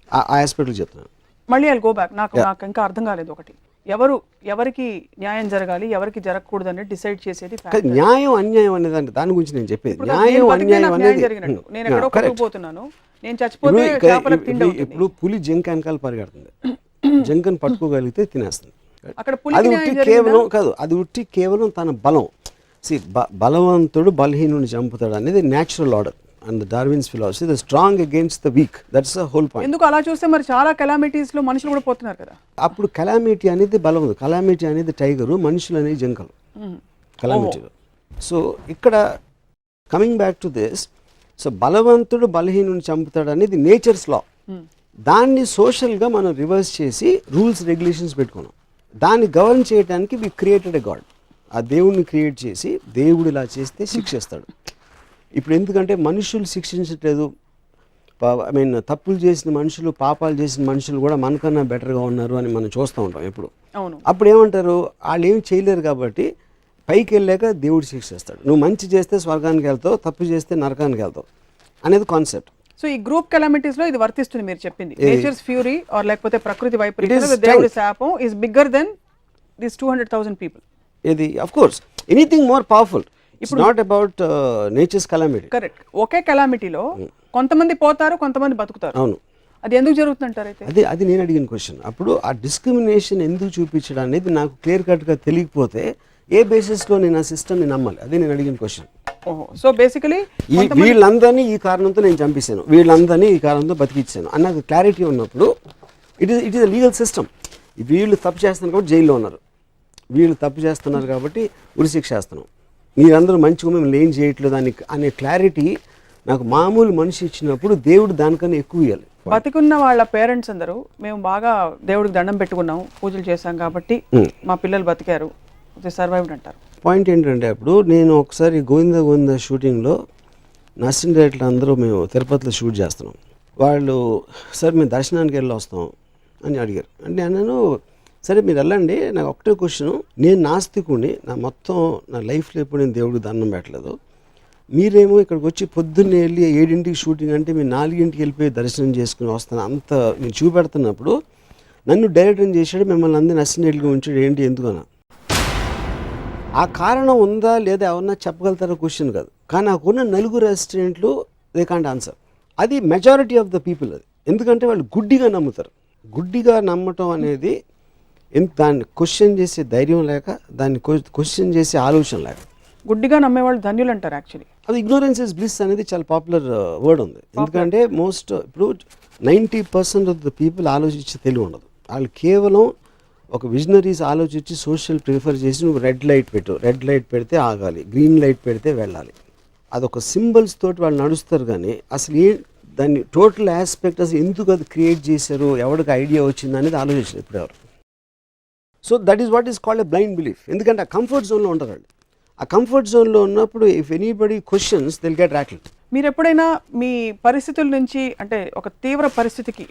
ఆ ఆస్పెక్ట్లు చెప్తున్నాను. మళ్ళీ ఐ గో బ్యాక్. నాకు ఇంకా అర్థం కాలేదు ఒకటి, ఎవరికి న్యాయం జరగాలి ఎవరికి జరగకూడదు అనేది డిసైడ్ చేసేది న్యాయం అన్యాయం అనేది. దాని గురించి నేను చెప్పేది న్యాయం అన్యాయం అనేది. నేను ఎక్కడో కొట్టుకుపోతున్నాను, నేను చచ్చిపోతే చేపలకు తిండి అవుతుంది. ఇప్పుడు పులి జింక వెనకాల పరిగెడుతుంది, జింకను పట్టుకోగలిగితే తినేస్తుంది. అక్కడ అది ఉట్టి కేవలం కాదు, అది ఉట్టి కేవలం తన బలం. బలవంతుడు బలహీనుని చంపుతాడు అనేది natural order and Darwin's philosophy. The strong against the week, that's the whole point. ఎందుకు అలా చూస్తే మరి చాలా కెలామిటీస్ లో మనుషులు కూడా పోతున్నారు కదా. అప్పుడు కెలామిటీ అనేది బలం, కెలామిటీ అనేది టైగరు, మనుషులు అనేది జింకలు కెలామిటీలో. సో ఇక్కడ coming back to this, so బలవంతుడు బలహీనుని చంపుతాడు అనేది నేచర్స్ లా. దాన్ని సోషల్గా మనం రివర్స్ చేసి రూల్స్ రెగ్యులేషన్స్ పెట్టుకున్నాం. దాన్ని గవర్న్ చేయడానికి వి క్రియేటెడ్ ఎ గాడ్. ఆ దేవుడిని క్రియేట్ చేసి దేవుడు ఇలా చేస్తే శిక్షిస్తాడు. ఇప్పుడు ఎందుకంటే మనుషులు శిక్షించట్లేదు, ఐ మీన్ తప్పులు చేసిన మనుషులు, పాపాలు చేసిన మనుషులు కూడా మనకన్నా బెటర్గా ఉన్నారు అని మనం చూస్తూ ఉంటాం ఎప్పుడు. అవును. అప్పుడు ఏమంటారు, వాళ్ళు ఏమి చేయలేరు కాబట్టి పైకి వెళ్ళాక దేవుడు శిక్షిస్తాడు. నువ్వు మంచి చేస్తే స్వర్గానికి వెళ్తావు, తప్పు చేస్తే నరకానికి వెళ్తావు అనేది కాన్సెప్ట్. సో ఈ గ్రూప్ కెలామిటీస్ లో ఇది వర్తిస్తుంది మీరు చెప్పింది. నేచర్స్ ఫ్యూరీ ఆర్ లేకపోతే ప్రకృతి It వైపరీత్యం, is దేవుడి శాపం is bigger than this 200,000 people. ఇది of course anything more powerful. It's not about nature's calamity. Correct. ఒకే కెలామిటీలో కొంతమంది పోతారు, కొంతమంది బతుకుతారు. అవును. అది ఎందుకు జరుగుతుందంటారు అయితే? అది నేను అడిగిన క్వశ్చన్. అప్పుడు ఆ డిస్క్రిమినేషన్ ఎందుకు చూపించడం అనేది నాకు క్లియర్ కట్గా తెలియకపోతే ఏ బేసిస్లో నేను ఆ సిస్టమ్ని నమ్మాలి? అదే నేను అడిగిన క్వశ్చన్. ఓహో. సో బేసికలీ వీళ్ళందరినీ ఈ కారణంతో నేను చంపేశాను, వీళ్ళందరినీ ఈ కారణంతో బతికిచ్చాను అన్నది క్లారిటీ ఉన్నప్పుడు it is a legal system. వీళ్ళు తప్పు చేస్తున్నారు కాబట్టి జైల్లో ఉన్నారు, వీళ్ళు తప్పు చేస్తున్నారు కాబట్టి ఉరిశిక్ష చేస్తున్నాం, మీరందరూ మంచిగా మిమ్మల్ని ఏం చేయట్లేదు అనే క్లారిటీ నాకు మామూలు మనిషి ఇచ్చినప్పుడు దేవుడు దానికన్నా ఎక్కువ ఇవ్వాలి. బతికున్న వాళ్ళ పేరెంట్స్ అందరూ మేము బాగా దేవుడికి దండం పెట్టుకున్నాం, పూజలు చేశాం కాబట్టి మా పిల్లలు బతికారు, సర్వైవ్డ్ అంటారు. పాయింట్ ఏంటంటే, అప్పుడు నేను ఒకసారి గోవింద షూటింగ్లో నర్సింగ్ డైరెక్టర్లు అందరూ మేము తిరుపతిలో షూట్ చేస్తున్నాం. వాళ్ళు సార్ మేము దర్శనానికి వెళ్ళి వస్తాం అని అడిగారు. అంటే నేను సరే మీరు వెళ్ళండి, నాకు ఒకటే క్వశ్చన్, నేను నాస్తికుని, నా లైఫ్లో ఎప్పుడు నేను దేవుడికి దండం పెట్టలేదు, మీరేమో ఇక్కడికి వచ్చి పొద్దున్నే వెళ్ళి 7ంటికి షూటింగ్ అంటే మీరు 4ంటికి వెళ్ళిపోయి దర్శనం చేసుకుని వస్తాను అంత నేను చూపెడుతున్నప్పుడు నన్ను డైరెక్టర్ చేశాడు, మిమ్మల్ని అందరినీ అసిస్టెంట్గా ఉంచాడు, ఏంటి ఎందుకన్నా? ఆ కారణం ఉందా లేదా ఎవరన్నా చెప్పగలుగుతారో క్వశ్చన్ కాదు, కానీ నాకున్న 4 అసిస్టెంట్లు దే కాంట్ ఆన్సర్. అది మెజారిటీ ఆఫ్ ద పీపుల్. అది ఎందుకంటే వాళ్ళు గుడ్డిగా నమ్ముతారు. గుడ్డిగా నమ్మటం అనేది దాన్ని క్వశ్చన్ చేసే ధైర్యం లేక, దాన్ని క్వశ్చన్ చేసే ఆలోచన లేక. గుడ్డిగా నమ్మేవాళ్ళు ధన్యులు అంటారు యాక్చువల్లీ. అది ఇగ్నోరెన్స్ ఇస్ బ్లిస్ అనేది చాలా పాపులర్ వర్డ్ ఉంది. ఎందుకంటే ఇప్పుడు 90% ఆఫ్ ద పీపుల్ ఆలోచించే తెలివి ఉండదు. వాళ్ళు కేవలం ఒక విజనరీస్ ఆలోచించి సోషల్ ప్రిఫర్ చేసి నువ్వు రెడ్ లైట్ పెట్టు, రెడ్ లైట్ పెడితే ఆగాలి, గ్రీన్ లైట్ పెడితే వెళ్ళాలి, అదొక సింబల్స్ తోటి వాళ్ళు నడుస్తారు. కానీ అసలు దాన్ని టోటల్ ఆస్పెక్ట్ అసలు ఎందుకు అది క్రియేట్ చేశారు, ఎవరికి ఐడియా వచ్చింది అనేది ఆలోచించారు ఇప్పుడు ఎవరు. So that is what is called a blind belief. ఎందుకంటే ఆ కంఫర్ట్ జోన్లో ఉంటారు వాళ్ళు. ఆ కంఫర్ట్ జోన్లో ఉన్నప్పుడు if anybody questions they'll get rattled. మీరు ఎప్పుడైనా మీ పరిస్థితుల నుంచి అంటే ఒక తీవ్ర పరిస్థితికి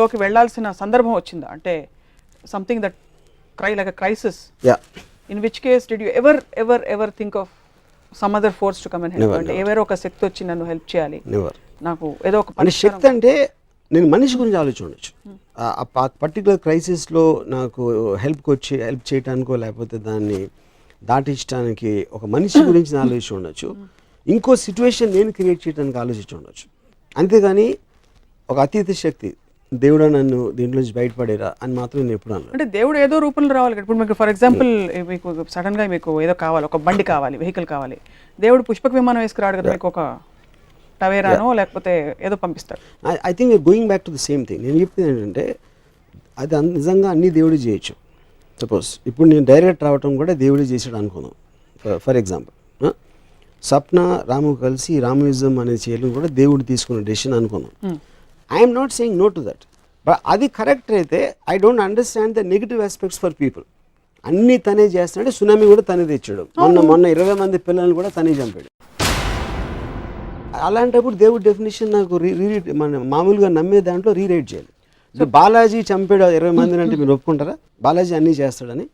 లోకి వెళ్ళాల్సిన సందర్భం వచ్చిందా? అంటే something that like a crisis, in which case did you ever think of some other force to come and help? అంటే ఎవరో ఒక శక్తి వచ్చి నన్ను హెల్ప్ చేయాలి, నాకు ఏదో ఒక అంటే శక్తి అంటే నేను మనిషి గురించి ఆలోచించవచ్చు. ఆ పర్టికులర్ క్రైసిస్లో నాకు హెల్ప్ చేయడానికో లేకపోతే దాన్ని దాటించడానికి ఒక మనిషి గురించి ఆలోచించి ఉండొచ్చు, ఇంకో సిచ్యువేషన్ నేను క్రియేట్ చేయడానికి ఆలోచించి ఉండొచ్చు. అంతేగాని ఒక అతీత శక్తి దేవుడా నన్ను దీంట్లోంచి బయటపడేరా అని మాత్రం నేను ఎప్పుడు అన్నాను. అంటే దేవుడు ఏదో రూపంలో రావాలి. ఇప్పుడు మీకు ఫర్ ఎగ్జాంపుల్ మీకు సడన్గా మీకు ఏదో కావాలి, ఒక బండి కావాలి, వెహికల్ కావాలి, దేవుడు పుష్పక విమానం వేసుకురాడు కదా, మీకు ఒక టవేరానో లేకపోతే ఏదో పంపిస్తాడు. I think going back to the same thing. నేను చెప్పింది ఏంటంటే అది నిజంగా అన్ని దేవుడు చేయొచ్చు. సపోజ్ ఇప్పుడు నేను డైరెక్ట్ రావటం కూడా దేవుడే చేసాడు అనుకుందాం. ఫర్ ఎగ్జాంపుల్ సప్న రాము కలిసి రామయుజం అనేది చేయడం కూడా దేవుడు తీసుకున్న డెసిషన్ అనుకుందాం. I'm not saying no to that, but అది కరెక్ట్ అయితే I don't understand the negative aspects for people. అన్నీ తనే చేస్తున్నాడు, సునామీ కూడా తనే తెచ్చాడు, మొన్న 20 మంది పిల్లల్ని కూడా తనే చంపాడు. అలాంటప్పుడు దేవుడి డెఫినేషన్ నాకు మన మామూలుగా నమ్మే దాంట్లో రీరైట్ చేయాలి. సో బాలాజీ చంపాడు 20 మందిని అంటే మీరు ఒప్పుకుంటారా? బాలాజీ అన్నీ చేస్తాడని.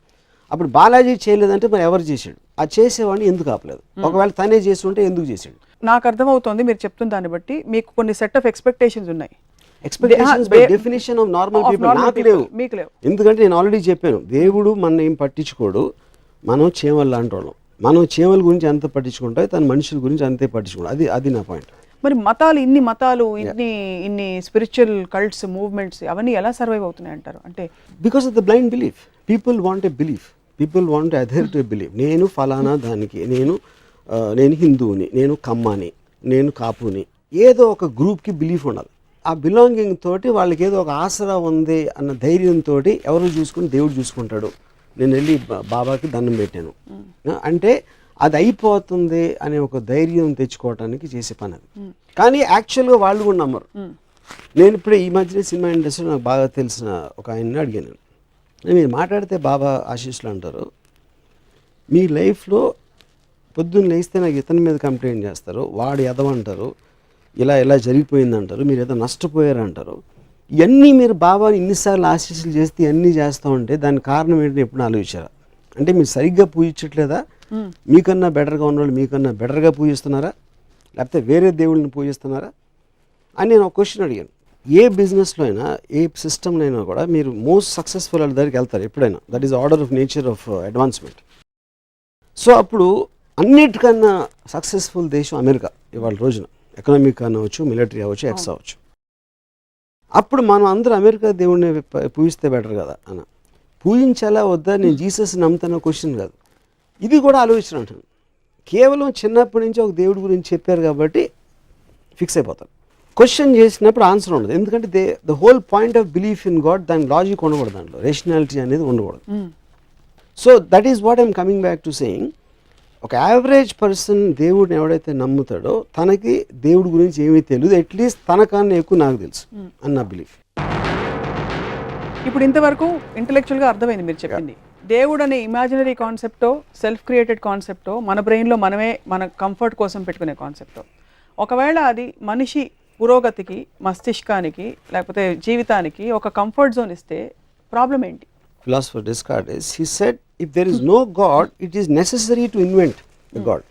అప్పుడు బాలాజీ చేయలేదంటే మరి ఎవరు చేశాడు? ఆ చేసేవాడిని ఎందుకు ఆపలేదు? ఒకవేళ తనే చేసి ఉంటే ఎందుకు చేశాడు? నాకు అర్థమవుతోంది మీరు చెప్తున్న దాన్ని బట్టి మీకు కొన్ని సెట్ ఆఫ్ ఎక్స్పెక్టేషన్స్ ఉన్నాయి. Expectations by definition of normal people నాకు లేవు. ఎందుకంటే నేను ఆల్రెడీ చెప్పాను, దేవుడు మన ఏం పట్టించుకోడు, మనం చీమలు లాంటి వాళ్ళం. మనం చీమల గురించి ఎంత పట్టించుకుంటాయి, తన మనుషుల గురించి అంతే పట్టించుకుంటాం. అది నా పాయింట్. మరి మతాలు ఇన్ని స్పిరిచువల్ కల్ట్స్ మూవ్మెంట్స్ అవన్నీ ఎలా సర్వైవ్ అవుతున్నాయి అంటారు? అంటే because of the blind belief. People want a belief, people want adhere to a belief. నేను ఫలానా దానికి, నేను హిందువుని, నేను కమ్మాని, నేను కాపుని, ఏదో ఒక గ్రూప్కి బిలీఫ్ ఉండాలి. ఆ బిలాంగింగ్ తోటి వాళ్ళకి ఏదో ఒక ఆసరా ఉంది అన్న ధైర్యంతో ఎవరు చూసుకుని దేవుడు చూసుకుంటాడు. నేను వెళ్ళి బాబాకి దండం పెట్టాను అంటే అది అయిపోతుంది అనే ఒక ధైర్యం తెచ్చుకోవడానికి చేసే పని అది. కానీ యాక్చువల్గా వాళ్ళు కూడా నమ్మరు. నేను ఇప్పుడు ఈ మధ్యన సినిమా ఇండస్ట్రీలో నాకు బాగా తెలిసిన ఒక ఆయన్ని అడిగాను, మీరు మాట్లాడితే బాబా ఆశీస్సులు అంటారు, మీ లైఫ్లో పొద్దున్న లేస్తే నాకు ఇతని మీద కంప్లైంట్ చేస్తారు, వాడు ఎదవంటారు, ఇలా జరిగిపోయిందంటారు, మీరు ఏదో నష్టపోయారంటారు. ఇవన్నీ మీరు బాబాని ఇన్నిసార్లు ఆశీస్సులు చేస్తే ఇవన్నీ చేస్తూ ఉంటే దానికి కారణం ఏంటని ఎప్పుడు ఆలోచించారా? అంటే మీరు సరిగ్గా పూజించట్లేదా? మీకన్నా బెటర్గా ఉన్నవాళ్ళు మీకన్నా బెటర్గా పూజిస్తున్నారా, లేకపోతే వేరే దేవుళ్ళని పూజిస్తున్నారా అని నేను ఒక క్వశ్చన్ అడిగాను. ఏ బిజినెస్లో అయినా ఏ సిస్టంలో అయినా కూడా మీరు మోస్ట్ సక్సెస్ఫుల్ వాళ్ళ దగ్గరికి వెళ్తారు ఎప్పుడైనా. That is order of nature of advancement. So అప్పుడు అన్నిటికన్నా సక్సెస్ఫుల్ దేశం అమెరికా ఇవాళ రోజున. ఎకనామిక్ అవ్వచ్చు, మిలిటరీ అవ్వచ్చు, ఎక్స్ అవ్వచ్చు. అప్పుడు మనం అందరూ అమెరికా దేవుడిని పూజిస్తే బెటర్ కదా అన్న. పూజించాలా వద్దా, నేను జీసస్ నమ్ముతానో క్వశ్చన్ కాదు, ఇది కూడా ఆలోచన అంటాను. కేవలం చిన్నప్పటి నుంచి ఒక దేవుడి గురించి చెప్పారు కాబట్టి ఫిక్స్ అయిపోతారు. క్వశ్చన్ చేసినప్పుడు ఆన్సర్ ఉండదు. ఎందుకంటే the whole point of belief in God, దాని లాజిక్ ఉండకూడదు, దాంట్లో రేషనాలిటీ అనేది ఉండకూడదు. So that is what I'm coming back to saying. ఒక యావరేజ్ పర్సన్ దేవుడిని ఎవడైతే నమ్ముతాడో తనకి దేవుడి గురించి ఏమీ తెలియదు, అట్లీస్ట్ తనకన్నా ఎక్కువ నాకు తెలుసు అని నా బిలీఫ్. ఇప్పుడు ఇంతవరకు ఇంటలెక్చువల్గా అర్థమైంది మీరు చెప్పింది. దేవుడు అనే ఇమాజినరీ కాన్సెప్టో, సెల్ఫ్ క్రియేటెడ్ కాన్సెప్టో, మన బ్రెయిన్లో మనమే మన కంఫర్ట్ కోసం పెట్టుకునే కాన్సెప్టో, ఒకవేళ అది మనిషి పురోగతికి, మస్తిష్కానికి, లేకపోతే జీవితానికి ఒక కంఫర్ట్ జోన్ ఇస్తే ప్రాబ్లం ఏంటి? Philosopher Descartes, he said, if there is no God, it is necessary to invent the God.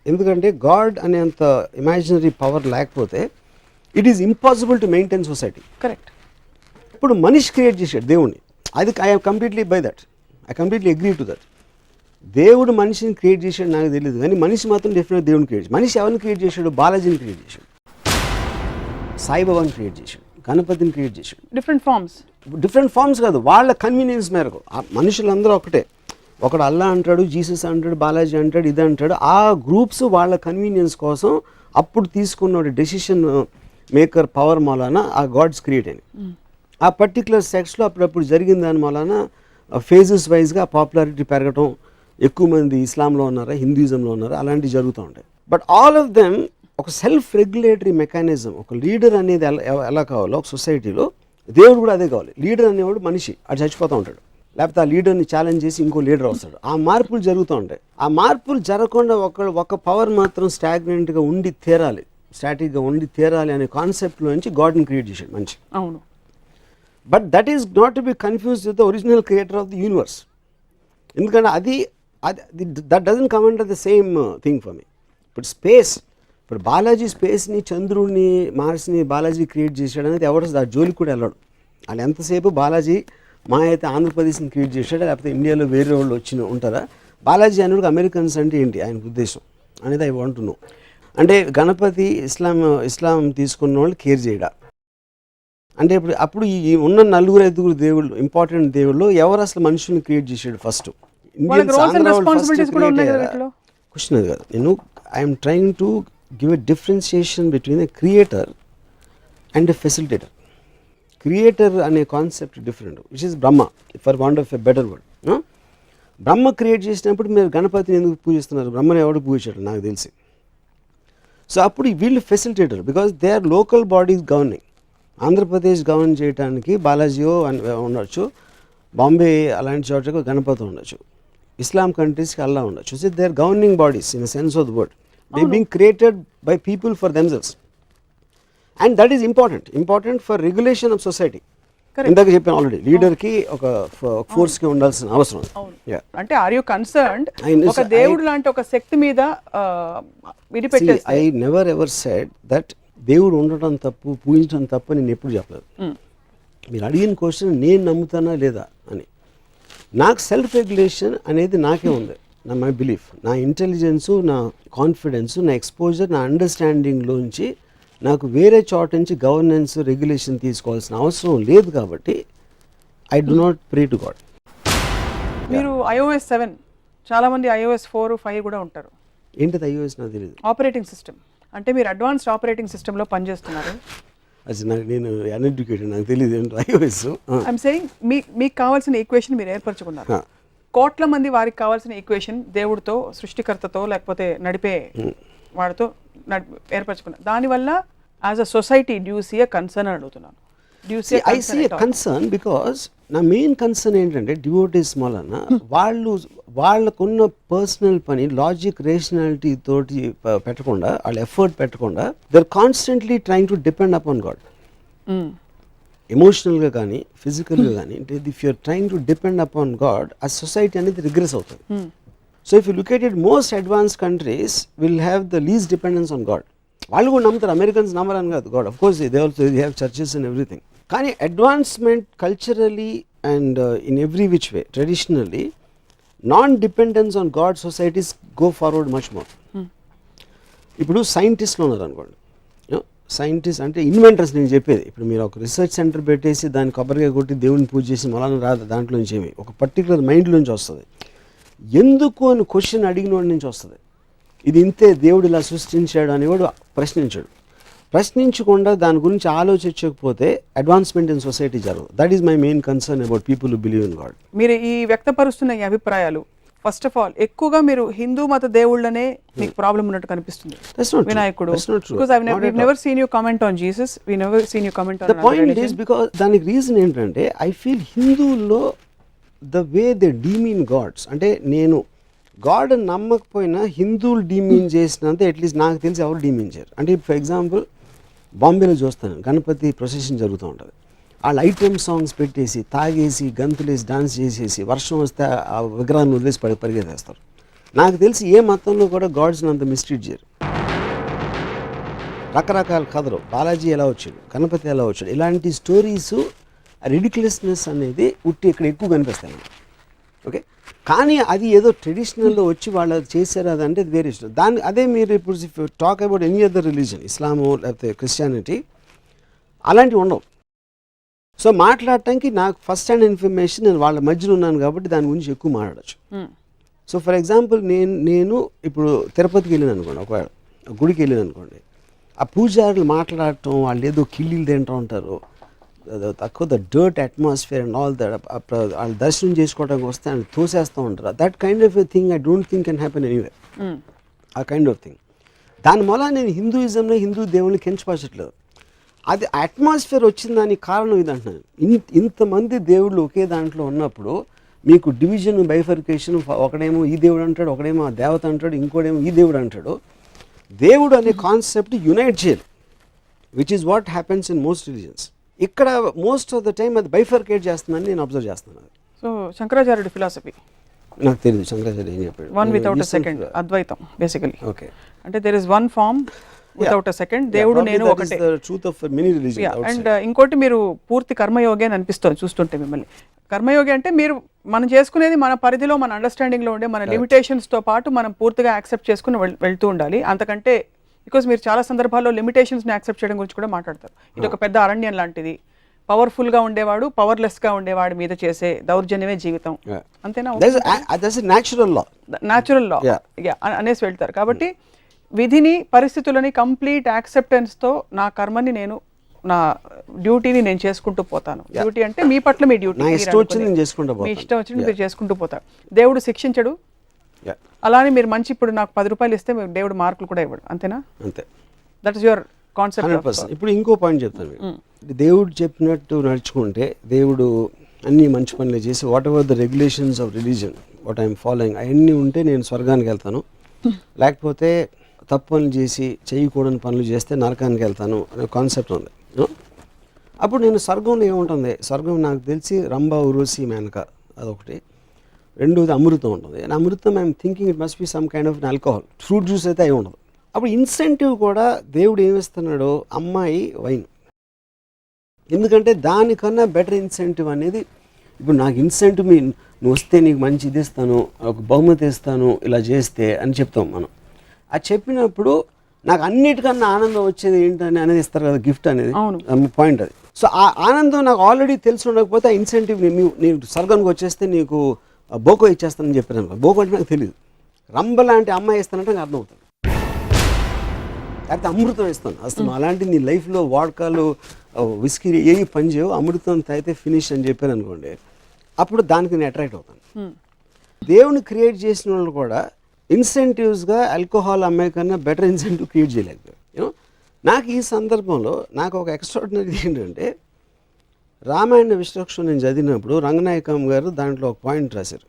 ఎందుకంటే గాడ్ అనేంత ఇమాజినరీ పవర్ లేకపోతే it is impossible to maintain society. Correct. ఇప్పుడు మనిషి క్రియేట్ చేశాడు దేవుణ్ణి, అది I completely by that, I completely agree to that. దేవుడు మనిషిని క్రియేట్ చేశాడు నాకు తెలియదు, కానీ మనిషి మాత్రం డెఫినెట్గా దేవుని క్రియేట్ చేశాడు. మనిషి ఎవరిని క్రియేట్ చేశాడు? బాలాజీని క్రియేట్ చేశాడు, సాయిబాబాని క్రియేట్ చేశాడు, గణపతిని క్రియేట్ చేశాడు. డిఫరెంట్ ఫార్మ్స్ కాదు, వాళ్ళ కన్వీనియన్స్ మేరకు. మనుషులందరూ ఒకటే, ఒకడు అల్లా అంటాడు, జీసస్ అంటాడు, బాలాజీ అంటాడు, ఇది అంటాడు. ఆ గ్రూప్స్ వాళ్ళ కన్వీనియన్స్ కోసం అప్పుడు తీసుకున్న డెసిషన్ మేకర్ పవర్ మూలాన ఆ గాడ్స్ క్రియేట్ అయినాయి. ఆ పర్టికులర్ సెక్స్లో అప్పుడప్పుడు జరిగిన దాని మూలాన ఫేజెస్ వైజ్గా పాపులారిటీ పెరగటం, ఎక్కువ మంది ఇస్లాంలో ఉన్నారా, హిందూయిజంలో ఉన్నారా, అలాంటివి జరుగుతూ ఉంటాయి. బట్ ఆల్ ఆఫ్ దెమ్ ఒక సెల్ఫ్ రెగ్యులేటరీ మెకానిజం, ఒక లీడర్ అనేది ఎలా కావాలో ఒక సొసైటీలో దేవుడు కూడా అదే కావాలి. లీడర్ అనేవాడు మనిషి, అది చచ్చిపోతూ ఉంటాడు, లేకపోతే ఆ లీడర్ని ఛాలెంజ్ చేసి ఇంకో లీడర్ వస్తాడు. ఆ మార్పులు జరుగుతూ ఉంటాయి. ఆ మార్పులు జరగకుండా ఒక పవర్ మాత్రం స్టాగ్నెంట్గా ఉండి తీరాలి, స్టాటిక్గా ఉండి తీరాలి అనే కాన్సెప్ట్లో నుంచి గాడ్ని క్రియేట్ చేశాడు మనిషి. అవును. But that is not to B confuse with the original creator of the universe. ఎందుకంటే అది that doesn't come under the same thing for me. ఇప్పుడు స్పేస్, ఇప్పుడు బాలాజీ స్పేస్ని, చంద్రుడిని, మార్స్ని బాలాజీ క్రియేట్ చేశాడు అనేది ఎవరు ఆ జోలికి కూడా వెళ్ళాడు. వాళ్ళు ఎంతసేపు బాలాజీ మా అయితే ఆంధ్రప్రదేశ్ని క్రియేట్ చేశాడు, లేకపోతే ఇండియాలో వేరే వాళ్ళు ఉంటారా? బాలాజీ అనేది అమెరికన్స్ అంటే ఏంటి ఆయన ఉద్దేశం అనేది ఐ వాంట్ టు నో. అంటే గణపతి ఇస్లాం తీసుకున్న వాళ్ళు కేర్ చేయడా? అంటే అప్పుడు ఈ ఉన్న 4-5 దేవుళ్ళు, ఇంపార్టెంట్ దేవుళ్ళు, ఎవరు అసలు మనుషుల్ని క్రియేట్ చేశాడు ఫస్ట్? క్వశ్చన్ అది కాదు. నేను I'm trying to give a differentiation between a creator and a facilitator. Creator అనే concept different, which is Brahma, for want of a better word. Brahma create చేసినప్పుడు మీరు గణపతిని ఎందుకు పూజిస్తున్నారు? బ్రహ్మని ఎవడు పూజించాడు నాకు తెలిసి. సో అప్పుడు వీళ్ళు facilitator, because they are local bodies governing. Andhra Pradesh govern చేయడానికి బాలాజీయో ఉండొచ్చు, బాంబే అలాంటి చోట్లకు గణపతి ఉండొచ్చు, ఇస్లాం కంట్రీస్కి అల్లా ఉండొచ్చు. So they are governing bodies in the sense of the word. They being created by people for themselves, and that is important for regulation of society. ఇందాక చెప్పాను ఆల్రెడీ, లీడర్కి ఒక ఫోర్స్కి ఉండాల్సిన అవసరం. అంటే ఆర్ యూ కన్సర్న్డ్ ఒక దేవుడు లాంటి ఒక శక్తి మీద విడిపెట్టేసి? I never ever said that దేవుడు ఉండటం తప్పు, పూజించడం తప్పు నేను ఎప్పుడు చెప్పలేదు. మీరు అడిగిన క్వశ్చన్ నేను నమ్ముతానా లేదా అని. నాకు సెల్ఫ్ రెగ్యులేషన్ అనేది నాకే ఉంది, మై బిలీఫ్, నా ఇంటెలిజెన్సు, నా కాన్ఫిడెన్సు, నా ఎక్స్పోజర్, నా అండర్స్టాండింగ్లోంచి నాకు వేరే చోట నుంచి గవర్నెన్స్, రెగ్యులేషన్ తీసుకోవాల్సిన అవసరం లేదు. కాబట్టి I do not pray to God. మీరు iOS 7, చాలామంది iOS 4, 5 కూడా ఉంటారు. ఏంటిది iOS నాకు తెలియదు. ఆపరేటింగ్ సిస్టమ్ అంటే మీరు అడ్వాన్స్డ్ ఆపరేటింగ్ సిస్టంలో పనిచేస్తున్నారు. అది నేను అన్ఎడ్యుకేటెడ్, నాకు తెలియదు ఏంటో iOS. ఐఎమ్ సేయింగ్ మీకు కావాల్సిన ఈక్వేషన్ మీరు ఏర్పరచుకున్నారు. కోట్ల మంది వారికి కావాల్సిన ఈక్వేషన్ దేవుడితో, సృష్టికర్తతో, లేకపోతే నడిపే వాడితో ఏర్పరచుకున్నారు. దానివల్ల as a society do you see a concern అని అడుగుతున్నాను. Do you see a I concern see a at all? concern because నా మెయిన్ కన్సర్న్ ఏంటంటే డివోటీస్ వలన వాళ్ళకున్న పర్సనల్ పని లాజిక్ రేషనాలిటీ తోటి పెట్టకుండా వాళ్ళు ఎఫర్ట్ పెట్టకుండా they are constantly trying to depend upon God. ఎమోషనల్గా కానీ ఫిజికల్గా కానీ if you're trying to depend upon God ఆ సొసైటీ అనేది రిగ్రెస్ అవుతుంది. So if you look at it most advance countries will have the least dependence on God. వాళ్ళు కూడా నమ్ముతారు, అమెరికన్స్ నమ్మరని కాదు God, of course they also they have churches and everything. కానీ advancement culturally and in every which way traditionally non dependence on God societies go forward much more. ఇప్పుడు సైంటిస్ట్లు ఉన్నారు అనుకోండి, scientist అంటే ఇన్వెంటర్స్ నేను చెప్పేది. ఇప్పుడు మీరు ఒక రీసెర్చ్ సెంటర్ పెట్టేసి దాన్ని కొబ్బరిగా కొట్టి దేవుని పూజ చేసి మళ్ళా రాదు, దాంట్లోంచి ఏమి ఒక పర్టికులర్ మైండ్లోంచి వస్తుంది. ఎందుకు అని క్వశ్చన్ అడిగిన వాడి నుంచి వస్తుంది. ఇది ఇంతే దేవుడు ఇలా సృష్టించాడు అనేవాడు ప్రశ్నించాడు. ప్రశ్నించకుండా దాని గురించి ఆలోచించకపోతే అడ్వాన్స్మెంట్ ఇన్ సొసైటీ జరగదు. That is my main concern about people who believe in God. మీరు ఈ వ్యక్తపరుస్తున్న ఈ అభిప్రాయాలు ఫస్ట్ ఆఫ్ ఆల్ ఎక్కువగా మీరు హిందూ మత దేవుళ్ళనే మీకు ప్రాబ్లం ఉన్నట్టు కనిపిస్తుంది. వినాయకుడు, because we've never seen you comment on Jesus, we never seen you comment on the point is because దానికి రీజన్ ఏంటంటే ఐ ఫీల్ హిందువుల్లో the way they demean gods, అంటే నేను గాడ్ నమ్మకపోయినా హిందువులు డీమీన్ చేసినంత అట్లీస్ట్ నాకు తెలిసి ఎవరు డీమీన్ చేయరు. అంటే ఫర్ ఎగ్జాంపుల్ బాంబేలో చూస్తాను గణపతి ప్రొసెషన్ జరుగుతూ ఉంటుంది, వాళ్ళు ఐటెమ్ సాంగ్స్ పెట్టేసి తాగేసి గంతులేసి డాన్స్ చేసేసి వర్షం వస్తే ఆ విగ్రహాన్ని వదిలేసి పరిగెత్తేస్తారు. నాకు తెలిసి ఏ మతంలో కూడా గాడ్స్ని అంత మిస్ట్రీట్ చేయరు. రకరకాల కథలు, బాలాజీ ఎలా వచ్చాడు, గణపతి ఎలా వచ్చాడు, ఇలాంటి స్టోరీస్ రిడిక్యులస్నెస్ అనేది ఇక్కడ ఎక్కువ కనిపిస్తాయి. ఓకే, కానీ అది ఏదో ట్రెడిషనల్లో వచ్చి వాళ్ళు చేశారు అదంటే అది వేరే ఇష్టం. దాన్ని అదే మీరు ఇప్పుడు talk about any other religion, Islam లేకపోతే క్రిస్టియానిటీ, అలాంటివి ఉండవు. సో మాట్లాడటానికి నాకు ఫస్ట్ హ్యాండ్ ఇన్ఫర్మేషన్, నేను వాళ్ళ మధ్యలో ఉన్నాను కాబట్టి దాని గురించి ఎక్కువ మాట్లాడచ్చు. సో ఫర్ ఎగ్జాంపుల్ నేను ఇప్పుడు తిరుపతికి వెళ్ళాను అనుకోండి, ఒకవేళ గుడికి వెళ్ళాను అనుకోండి, ఆ పూజారులు మాట్లాడటం, వాళ్ళు ఏదో కిళ్ళీలు తింటూ ఉంటారు, తక్కువ the dirt atmosphere and all that, వాళ్ళు దర్శనం చేసుకోవడానికి వస్తే వాళ్ళు తోసేస్తూ ఉంటారు. That kind of a thing I don't think can happen anyway. ఆ కైండ్ ఆఫ్ థింగ్ దానివల్ల నేను హిందూయిజంలో హిందూ దేవుళ్ళని కించపరచట్లేదు. అది అట్మాస్ఫియర్ వచ్చిన దానికి కారణం ఇది అంటున్నాను. ఇంతమంది దేవుళ్ళు ఒకే దాంట్లో ఉన్నప్పుడు మీకు డివిజన్, బైఫర్కేషన్, ఒకడేమో ఈ దేవుడు అంటాడు, ఒకడేమో ఆ దేవత అంటాడు, ఇంకోడేమో ఈ దేవుడు అంటాడు. దేవుడు అనే కాన్సెప్ట్ యునైట్ చేయాలి, which is what happens in most religions. ఇక్కడ మోస్ట్ ఆఫ్ ద టైమ్ అది బైఫర్కేట్ చేస్తుందని నేను అబ్జర్వ్ చేస్తున్నాను. సో శంకరాచార్యుడి ఫిలాసఫీ నాకు తెలియదు శంకరాచార్య ఏం చెప్పాడు. One without a second, Advaitam basically. Okay, అంటే there is one form without a second, దేవుడు నేను ఒకటే. అండ్ ఇంకోటి, మీరు పూర్తి కర్మయోగి అని అనిపిస్తుంది చూస్తుంటే మిమ్మల్ని. కర్మయోగి అంటే మీరు మనం చేసుకునేది మన పరిధిలో, మన అండర్స్టాండింగ్లో ఉండే మన లిమిటేషన్స్తో పాటు మనం పూర్తిగా యాక్సెప్ట్ చేసుకుని వెళ్తూ ఉండాలి. అంతకంటే బికాజ్ మీరు చాలా సందర్భాల్లో లిమిటేషన్స్ని యాక్సెప్ట్ చేయడం గురించి కూడా మాట్లాడతారు. ఇది ఒక పెద్ద అరణ్యం లాంటిది, పవర్ఫుల్గా ఉండేవాడు పవర్లెస్గా ఉండేవాడి మీద చేసే దౌర్జన్యమే జీవితం, అంతేనా? న్యాచురల్ లా అనేసి వెళ్తారు. కాబట్టి విధిని, పరిస్థితులని కంప్లీట్ యాక్సెప్టెన్స్తో నా కర్మని నేను, నా డ్యూటీని నేను చేసుకుంటూ పోతాను. డ్యూటీ అంటే మీ పట్ల మీ డ్యూటీ, మీ ఇష్టం వచ్చినట్టు మీరు చేసుకుంటూ పోతారు. దేవుడు శిక్షించడు, అలానే మీరు మంచి, ఇప్పుడు నాకు 10 రూపాయలు ఇస్తే దేవుడు మార్కులు కూడా ఇవ్వడు, అంతేనా? అంతే, దట్ ఇస్ యువర్ కాన్సెప్ట్. ఇప్పుడు ఇంకో పాయింట్ చెప్తాను. దేవుడు చెప్పినట్టు నడుచుకుంటే, దేవుడు అన్ని మంచి పనులు చేసి what ever the regulations of religion what I'm following అవన్నీ ఉంటే నేను స్వర్గానికి వెళ్తాను, లేకపోతే తప్పు పనులు చేసి చేయకూడని పనులు చేస్తే నరకానికి వెళ్తాను అనే కాన్సెప్ట్ ఉంది. అప్పుడు నేను స్వర్గంలో ఏముంటుంది, స్వర్గం నాకు తెలిసి రంభ, ఉర్వశి, మేనక అదొకటి. రెండోది అమృతం ఉంటుంది. And Amrutham I'm thinking it must be some kind of alcohol, fruit juice అయితే అయి ఉండదు. అప్పుడు ఇన్సెంటివ్ కూడా దేవుడు ఏమిస్తున్నాడో, అమ్మాయి, వైన్. ఎందుకంటే దానికన్నా బెటర్ ఇన్సెంటివ్ అనేది, ఇప్పుడు నాకు ఇన్సెంటివ్ నువ్వు వస్తే నీకు మంచి ఇది ఇస్తాను, ఒక బహుమతి ఇస్తాను, ఇలా చేస్తే అని చెప్తాం మనం. అది చెప్పినప్పుడు నాకు అన్నిటికన్నా ఆనందం వచ్చేది ఏంటని అనేది ఇస్తారు కదా, గిఫ్ట్ అనేది పాయింట్ అది. సో ఆ ఆనందం నాకు ఆల్రెడీ తెలిసి ఉండకపోతే ఆ ఇన్సెంటివ్, నీకు స్వర్గానికి వచ్చేస్తే నీకు బోకో ఇచ్చేస్తానని చెప్పాను అనుకో. బోకో అంటే నాకు తెలియదు, రంబ లాంటి అమ్మాయి ఇస్తానంటే నాకు అర్థమవుతుంది, లేకపోతే అమృతం ఇస్తాను అసలు. అలాంటి నీ లైఫ్లో వాడకాలు, విస్కీ ఏవి పని చేయవు, అమృతం అయితే ఫినిష్ అని చెప్పాను అనుకోండి, అప్పుడు దానికి నేను అట్రాక్ట్ అవుతాను. దేవుని క్రియేట్ చేసిన వాళ్ళు కూడా ఇన్సెంటివ్స్గా ఆల్కహాల్ అమ్మాయి కన్నా బెటర్ ఇన్సెంటివ్ క్రియేట్ చేయలేకపోయారు. నాకు ఈ సందర్భంలో నాకు ఒక ఎక్స్ట్రాడినరీ ఏంటంటే, రామాయణ విశ్వక్షం నేను చదివినప్పుడు రంగనాయకం గారు దాంట్లో ఒక పాయింట్ రాశారు.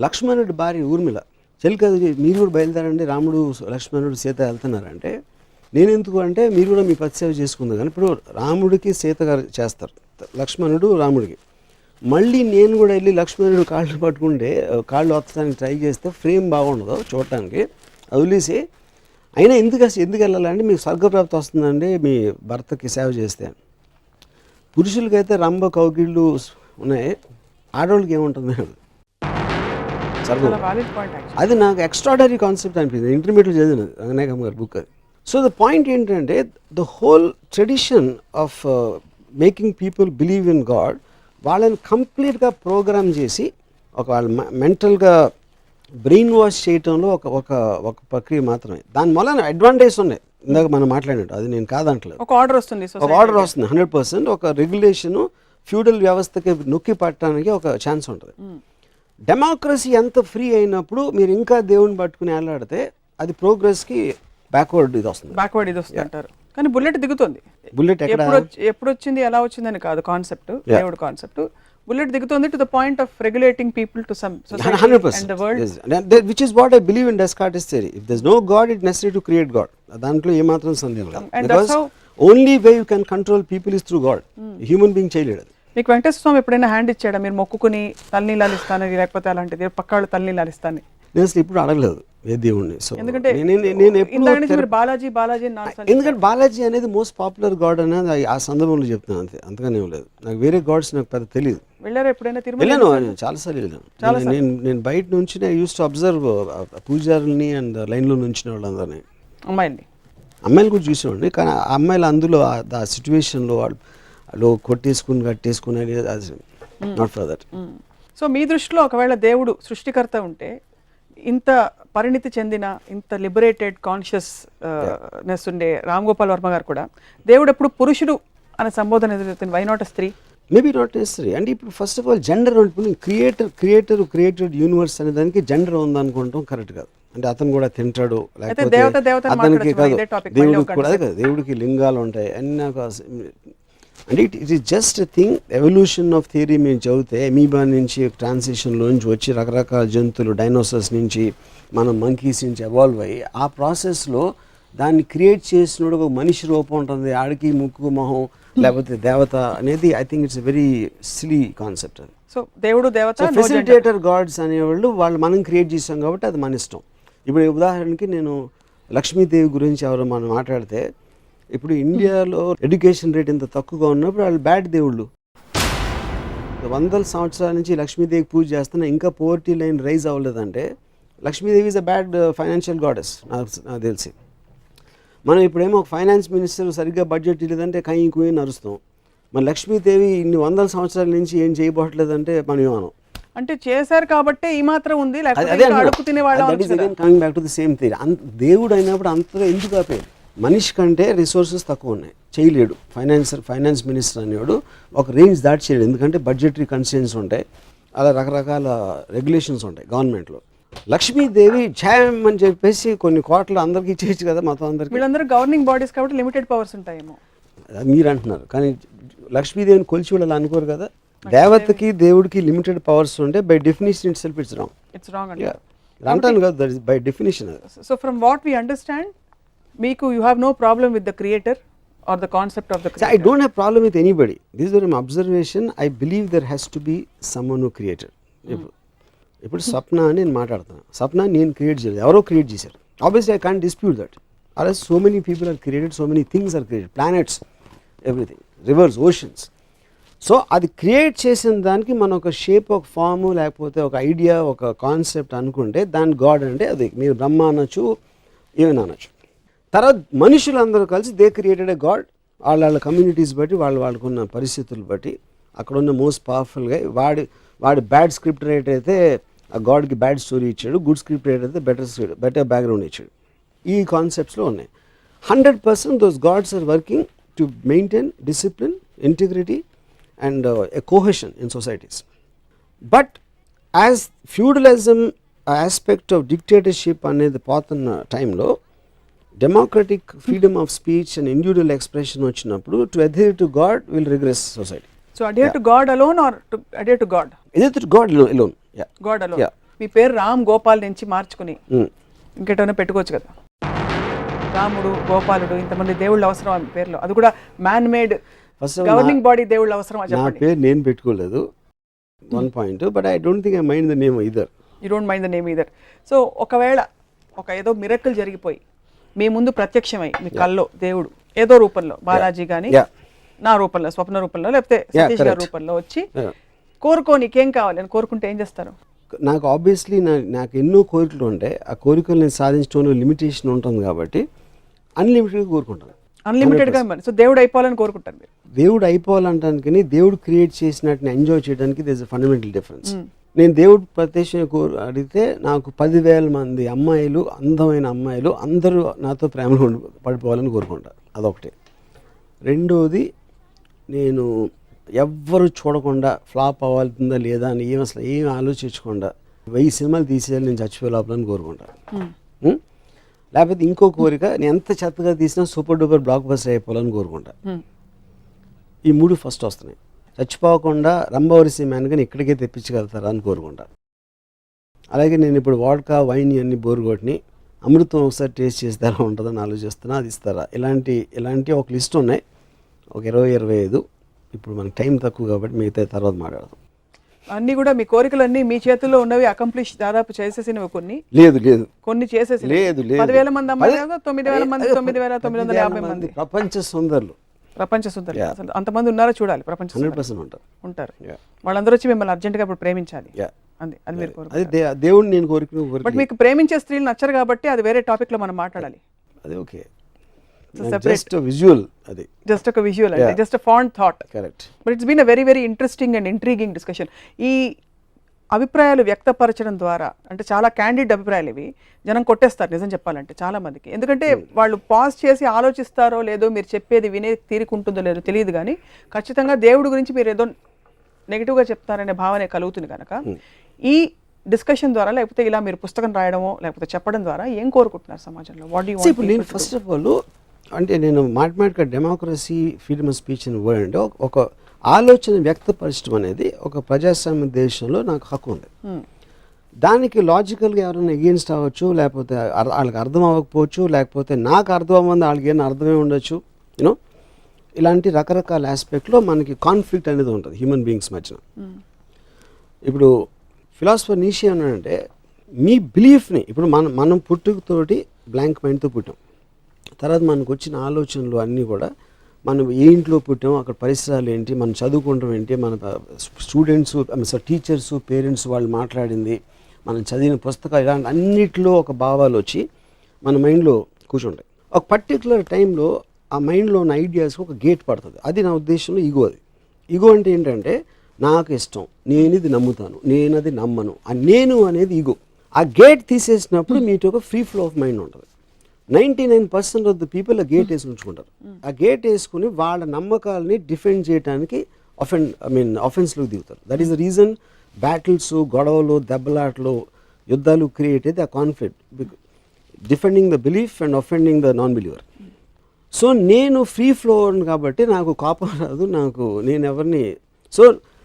లక్ష్మణుడి భార్య ఊర్మిళ చెలికదు మీరు కూడా బయలుదేరండి, రాముడు లక్ష్మణుడు సీత వెళ్తున్నారంటే నేను ఎందుకు అంటే మీరు కూడా మీ పతి సేవ చేసుకుంది. కానీ ఇప్పుడు రాముడికి సీత గారు చేస్తారు, లక్ష్మణుడు రాముడికి. మళ్ళీ నేను కూడా వెళ్ళి లక్ష్మణుడు కాళ్ళు పట్టుకుంటే కాళ్ళు వత్తడానికి ట్రై చేస్తే ఫ్రేమ్ బాగుండదు చూడటానికి, అది వదిలేసి అయినా ఎందుకు వెళ్ళాలంటే మీకు స్వర్గప్రాప్తి వస్తుందండి మీ భర్తకి సేవ చేస్తే. పురుషులకైతే రంభ కౌగిళ్ళు ఉన్నాయి, ఆడవాళ్ళకి ఏముంటుంది అది నాకు ఎక్స్ట్రాడనరీ కాన్సెప్ట్ అనిపించింది. ఇంటర్మీడియట్ చదివినది రంగనాయకం గారి బుక్ అది. సో ద పాయింట్ ఏంటంటే the whole tradition of making people believe in God వాళ్ళని కంప్లీట్గా ప్రోగ్రామ్ చేసి ఒక వాళ్ళ మెంటల్గా బ్రెయిన్ వాష్ చేయటంలో ఒక ప్రక్రియ మాత్రమే. దాని వల్ల అడ్వాంటేజ్ ఉన్నాయి, ఇందాక మనం మాట్లాడినట్టు, అది నేను కాదంటలేదు. ఒక ఆర్డర్ వస్తుంది 100%. ఒక రెగ్యులేషను ఫ్యూడల్ వ్యవస్థకి నొక్కి పట్టడానికి ఒక ఛాన్స్ ఉంటుంది. డెమోక్రసీ ఎంత ఫ్రీ అయినప్పుడు మీరు ఇంకా దేవుని పట్టుకుని వెళ్ళాడితే అది ప్రోగ్రెస్కి బ్యాక్వర్డ్ ఇది వస్తుంది అంటారు. కానీ బుల్లెట్ దిగుతుంది. బుల్లెట్ ఎప్పుడు వచ్చింది ఎలా వచ్చిందని కాదు కాన్సెప్ట్, దేవుడు కాన్సెప్ట్. బుల్లెట్ దిగుతుంది to the point of regulating people to some society and the world, which is what I believe in Descartes' theory. If there's no God, it's necessary to create God. దాంట్లో ఏమాత్రం సందేహం లేదు. Because only way you can control people is through God. Human being చేయలేడు. మీకు వెంకటేశ్వర స్వామి ఎప్పుడైనా hand ఇచ్చాడా మీరు మొక్కుకుని తలనీలాలు ఇస్తానని, లేకపోతే అలాంటిది పక్కాళ్ళు తలనీలాలు ఇస్తాను? నేను అసలు ఇప్పుడు అడగలేదు ఏ దేవుణ్ణి. సో ఎందుకంటే బాలాజీ ఎందుకంటే బాలాజీ అనేది మోస్ట్ పాపులర్ గాడ్ అనేది ఆ సందర్భంలో చెప్తున్నాను అంతే, అంతగానే లేదు. నాకు వేరే గాడ్స్ నాకు పెద్ద తెలియదు. వెళ్ళారా ఎప్పుడైనా? వెళ్ళాను, చాలాసార్లు వెళ్ళాను. నేను బయట నుంచి యూస్ టు అబ్జర్వ్ పూజారుల్ని అండ్ లైన్లో నుంచిన వాళ్ళందరినీ, అమ్మాయిలు కూడా చూసేవాడిని. కానీ ఆ అమ్మాయిలు అందులో ఆ సిచ్యువేషన్లో వాళ్ళు కొట్టేసుకుని కట్టేసుకుని నాట్ ఫర్ దట్. సో మీ దృష్టిలో ఒకవేళ దేవుడు సృష్టికర్త ఉంటే, ఇంత పరిణితి చెందిన, ఇంత లిబరేటెడ్ కాన్షియస్నెస్ ఉండే రామ్ గోపాల్ వర్మ గారు కూడా దేవుడు ఎప్పుడు పురుషుడు అనే సంబోధన ఎదురుతుంది, వై నాట్ స్త్రీ? Maybe not necessary. అంటే ఇప్పుడు ఫస్ట్ ఆఫ్ ఆల్ జెండర్ ఉంటుంది. క్రియేటెడ్ యూనివర్స్ అనే దానికి జెండర్ ఉందనుకుంటాం కరెక్ట్ కాదు. అంటే అతను కూడా తింటాడు, లేకపోతే అతనికి కాదు, దేవుడికి కూడా కాదు, దేవుడికి లింగాలు ఉంటాయి అన్నీ. నాకు అంటే it is just thing. Evolution of theory మేము చదివితే అమీబా నుంచి ట్రాన్సిషన్లోంచి వచ్చి రకరకాల జంతువులు, డైనోసార్స్ నుంచి మనం మంకీస్ నుంచి ఎవాల్వ్ అయ్యి ఆ ప్రాసెస్లో దాన్ని క్రియేట్ చేసినప్పుడు ఒక మనిషి రూపం ఉంటుంది, ఆడికి ముక్కు మొహం లేకపోతే దేవత అనేది. I think it's very silly concept అది. సో దేవుడు దేవత, ఫెసిలిటేటర్ గాడ్స్ అనేవాళ్ళు వాళ్ళు మనం క్రియేట్ చేసాం కాబట్టి అది మన ఇష్టం. ఇప్పుడు ఉదాహరణకి నేను లక్ష్మీదేవి గురించి ఎవరు మనం మాట్లాడితే, ఇప్పుడు ఇండియాలో ఎడ్యుకేషన్ రేట్ ఇంత తక్కువగా ఉన్నప్పుడు వాళ్ళు బ్యాడ్ దేవుళ్ళు. 100 సంవత్సరాల నుంచి లక్ష్మీదేవికి పూజ చేస్తున్నా ఇంకా పోవర్టీ లైన్ రైజ్ అవ్వలేదంటే Lakshmidevi is a bad financial goddess నాకు తెలిసి. మనం ఇప్పుడేమో ఒక ఫైనాన్స్ మినిస్టర్ సరిగ్గా బడ్జెట్ ఇవ్వలేదంటే కయ్యి కుయ్యి నరుస్తాం. మన లక్ష్మీదేవి ఇన్ని 100 సంవత్సరాల నుంచి ఏం చేయబోట్లేదంటే మనం ఏమనం. అంటే చేశారు కాబట్టి ఈ మాత్రం ఉంది, coming back to the same theory. దేవుడు అయినప్పుడు అంతగా ఎందుకు ఆపేది? మనిషి కంటే రిసోర్సెస్ తక్కువ ఉన్నాయి, చేయలేడు. ఫైనాన్స్ మినిస్టర్ అనేవాడు ఒక రేంజ్ దాటి చేయలేడు, ఎందుకంటే బడ్జెటరీ కన్స్ట్రెయిన్స్ ఉంటాయి, అలా రకరకాల రెగ్యులేషన్స్ ఉంటాయి గవర్నమెంట్లో. లక్ష్మీదేవి ఛాయం అని చెప్పేసి కొన్ని కోట్లు అందరికీ ఇచ్చేయచ్చు కదా, మొత్తం అందరికీ. వీళ్ళందరూ గవర్నింగ్ బాడీస్ కాబట్టి లిమిటెడ్ పవర్స్ ఉంటాయేమో మీరు అంటున్నారు. కానీ లక్ష్మీదేవిని కొలిచి వాళ్ళు అనుకోరు కదా. దేవతకి దేవుడికి లిమిటెడ్ పవర్స్ ఉంటే by definition itself it's wrong. అంటాను కదా, that is by definition. So from what we understand, మీకు you have no problem with the creator or the concept of the creator? I don't have problem with anybody. This is my observation. I believe there has to be someone who created. ఇప్పుడు స్వప్న అని నేను మాట్లాడుతున్నాను. స్వప్న నేను create చేయలేదు, ఎవరో create చేశారు. Obviously I can't dispute that. Are so many people are created, so many things are created, planets, everything, rivers, oceans. So అది create చేసిన దానికి మనం ఒక షేప్, ఒక ఫాము, లేకపోతే ఒక ఐడియా, ఒక కాన్సెప్ట్ అనుకుంటే దాని గాడ్ అంటే అది మీరు బ్రహ్మ అనొచ్చు, ఏమైనా అనొచ్చు. తర్వాత మనుషులందరూ కలిసి దే క్రియేటెడ్ ఏ గాడ్. వాళ్ళ కమ్యూనిటీస్ బట్టి వాళ్ళకున్న పరిస్థితులు బట్టి అక్కడున్న మోస్ట్ పవర్ఫుల్గా వాడి బ్యాడ్ స్క్రిప్ట్ రైట్ అయితే ఆ గాడ్కి బ్యాడ్ స్టోరీ ఇచ్చాడు, గుడ్ స్క్రిప్ట్ రైట్ అయితే బెటర్ బ్యాక్గ్రౌండ్ ఇచ్చాడు. ఈ కాన్సెప్ట్స్లో ఉన్నాయి. 100% those gods are working to maintain discipline, integrity and a cohesion in societies. But as feudalism aspect of dictatorship అనేది పోతున్న టైంలో democratic freedom of speech and individual expression వచ్చినప్పుడు to adhere to God will regress society. So adhere to God alone or adhere to God? Either to God alone. Yeah. God alone. Yeah. మీ పేరు రామ్ గోపాల్ నుంచి మార్చుకుని ఇంకెటైనా పెట్టుకోవచ్చు కదా. రాముడు గోపాలుడు ఇంతమంది దేవుళ్ళు అవసరం మీ పేరులో, అది కూడా man made First of all, governing body దేవుళ్ళు అవసరం నా చెప్పండి. పేరు నేను పెట్టుకోలేదు, one point, but I don't think I mind the name either. You don't mind the name either. So ఒకవేళ ఒక ఏదో మిరక్కల్ జరిగిపోయి మీ ముందు ప్రత్యక్షమై మీ కల్లో దేవుడు ఏదో రూపంలో, బాలాజీ కానీ Yeah. నా రూపంలో, స్వప్న రూపంలో, లేకపోతే సతీష్ గారి correct. రూపంలో వచ్చి Yeah. కోరుకో నీకేం కావాలి అని కోరుకుంటే ఏం చేస్తారు? నాకు ఆబ్వియస్లీ నాకు ఎన్నో కోరికలు ఉంటాయి. ఆ కోరికలు నేను సాధించడంలో లిమిటేషన్ ఉంటుంది కాబట్టి అన్లిమిటెడ్గా కోరుకుంటాను. అన్లిమిటెడ్గా సో దేవుడు అయిపోవాలని కోరుకుంటారు మీరు. దేవుడు అయిపోవాలంటానికి దేవుడు క్రియేట్ చేసినట్టుని ఎంజాయ్ చేయడానికి దిస్ అ ఫండమెంటల్ డిఫరెన్స్. నేను దేవుడు ప్రత్యక్షంగా అడిగితే నాకు 10,000 మంది అమ్మాయిలు, అందమైన అమ్మాయిలు అందరూ నాతో ప్రేమలో పడిపోవాలని కోరుకుంటాను. అదొకటి. రెండోది, నేను ఎవ్వరు చూడకుండా ఫ్లాప్ అవ్వాల్సిందా లేదా అని అసలు ఏం ఆలోచించకుండా 1000 సినిమాలు తీసేయాలి నేను చచ్చిపోయే లోపలని కోరుకుంటాను. లేకపోతే ఇంకో కోరిక, నేను ఎంత చెత్తగా తీసినా సూపర్ డూపర్ బ్లాక్ బస్టర్ అయిపోవాలని కోరుకుంటా. ఈ 3 ఫస్ట్ వస్తున్నాయి. చచ్చిపోకుండా రంభవరిసి మ్యాన్గా ఇక్కడికే తెప్పించగలుగుతారా అని కోరుకుంటా. అలాగే నేను ఇప్పుడు వాడ్కా వైన్ అన్ని బోరు కొట్టిని అమృతం ఒకసారి టేస్ట్ చేస్తే ఎలా ఉంటుందని ఆలోచిస్తున్నా, అది ఇస్తారా? ఇలాంటి ఒక లిస్ట్ ఉన్నాయి, ఒక 20-25. ఇప్పుడు మనకి టైం తక్కువ కాబట్టి మిగతా తర్వాత మాట్లాడదాం. అన్ని కూడా మీ కోరికలన్నీ మీ చేతుల్లో ఉన్నవి, అకంప్లిష్ దాదాపు చేసేసినవి కొన్ని. లేదు కొన్ని చేసేసి లేదు 10,000 మంది అమ్మాయిలు, 9,000 మంది, 9,950 మంది ప్రపంచ సుందరులు, ప్రపంచ సుందరులు. అసలు అంతమంది ఉన్నారో చూడాలి ప్రపంచ 100% ఉంటారు. వాళ్ళందరూ వచ్చి మిమ్మల్ని అర్జెంట్గా ఇప్పుడు ప్రేమించాలి. అది మీరు అది దేవుడు నేను కోరిక. బట్ మీకు ప్రేమించే స్త్రీలు నచ్చరు కాబట్టి అది వేరే టాపిక్ లో మనం మాట్లాడాలి. అది ఓకే, జస్ట్ విజువల్, అది జస్ట్ ఒక విజువల్ అంటే just fond thought. Correct. But it's been a very very interesting and intriguing discussion. ఈ అభిప్రాయాలు వ్యక్తపరచడం ద్వారా, అంటే చాలా క్యాండిడ్ అభిప్రాయాలు ఇవి, జనం కొట్టేస్తారు నిజం చెప్పాలంటే చాలా మందికి. ఎందుకంటే వాళ్ళు పాజ్ చేసి ఆలోచిస్తారో లేదో, మీరు చెప్పేది వినే తీరుకుంటుందో లేదో తెలియదు, కానీ ఖచ్చితంగా దేవుడి గురించి మీరు ఏదో నెగిటివ్గా చెప్తారనే భావన కలుగుతుంది కనుక ఈ డిస్కషన్ ద్వారా, లేకపోతే ఇలా మీరు పుస్తకం రాయడమో లేకపోతే చెప్పడం ద్వారా ఏం కోరుకుంటున్నారు సమాజంలో? What do you want? ఇప్పుడు నేను ఫస్ట్ ఆఫ్ ఆల్ అంటే నేను మాట్లాడక democracy, freedom of speech in world అంటే ఒక ఆలోచన వ్యక్తపరచడం అనేది ఒక ప్రజాస్వామ్య దేశంలో నాకు హక్కు ఉంది. దానికి లాజికల్గా ఎవరైనా ఎగెయిన్స్ట్ అవ్వచ్చు, లేకపోతే వాళ్ళకి అర్థం అవ్వకపోవచ్చు, లేకపోతే నాకు అర్థం అవ్వమంది వాళ్ళకి ఏమైనా అర్థమే ఉండొచ్చు. యూనో, ఇలాంటి రకరకాల ఆస్పెక్ట్లో మనకి కాన్ఫ్లిక్ట్ అనేది ఉంటుంది హ్యూమన్ బీయింగ్స్ మధ్యన. ఇప్పుడు ఫిలాసఫర్ నీషే అన్నాడంటే, మీ బిలీఫ్ని, ఇప్పుడు మనం పుట్టుకతోటి బ్లాంక్ మైండ్తో పుట్టాం, తర్వాత మనకు వచ్చిన ఆలోచనలు అన్నీ కూడా మనం ఏ ఇంట్లో పుట్టాం, అక్కడ పరిసరాలు ఏంటి, మనం చదువుకుంటాం ఏంటి, మన స్టూడెంట్స్, టీచర్స్, పేరెంట్స్ వాళ్ళు మాట్లాడింది, మనం చదివిన పుస్తకాలు, ఇలాంటి అన్నిటిలో ఒక భావాలు వచ్చి మన మైండ్లో కూర్చుంటాయి. ఒక పర్టికులర్ టైంలో ఆ మైండ్లో ఉన్న ఐడియాస్కి ఒక గేట్ పడుతుంది. అది నా ఉద్దేశంలో ఈగో. అది ఈగో అంటే ఏంటంటే, నాకు ఇష్టం, నేను ఇది నమ్ముతాను, నేను అది నమ్మను, ఆ నేను అనేది ఈగో. ఆ గేట్ తీసేసినప్పుడు మీతో ఒక ఫ్రీ ఫ్లో ఆఫ్ మైండ్ ఉంటుంది. 99% ఆఫ్ ద పీపుల్ ఆ గేట్ వేసి ఉంచుకుంటారు. ఆ గేట్ వేసుకుని వాళ్ళ నమ్మకాలని డిఫెండ్ చేయడానికి అఫెన్స్లోకి దిగుతారు. That is the reason battles, గొడవలు, దెబ్బలాటలు, యుద్ధాలు క్రియేట్ అయితే ఆ conflict, defending the belief and offending the non believer. So నేను ఫ్రీ ఫ్లో కాబట్టి నాకు కోపం రాదు, నేను ఎవరిని. సో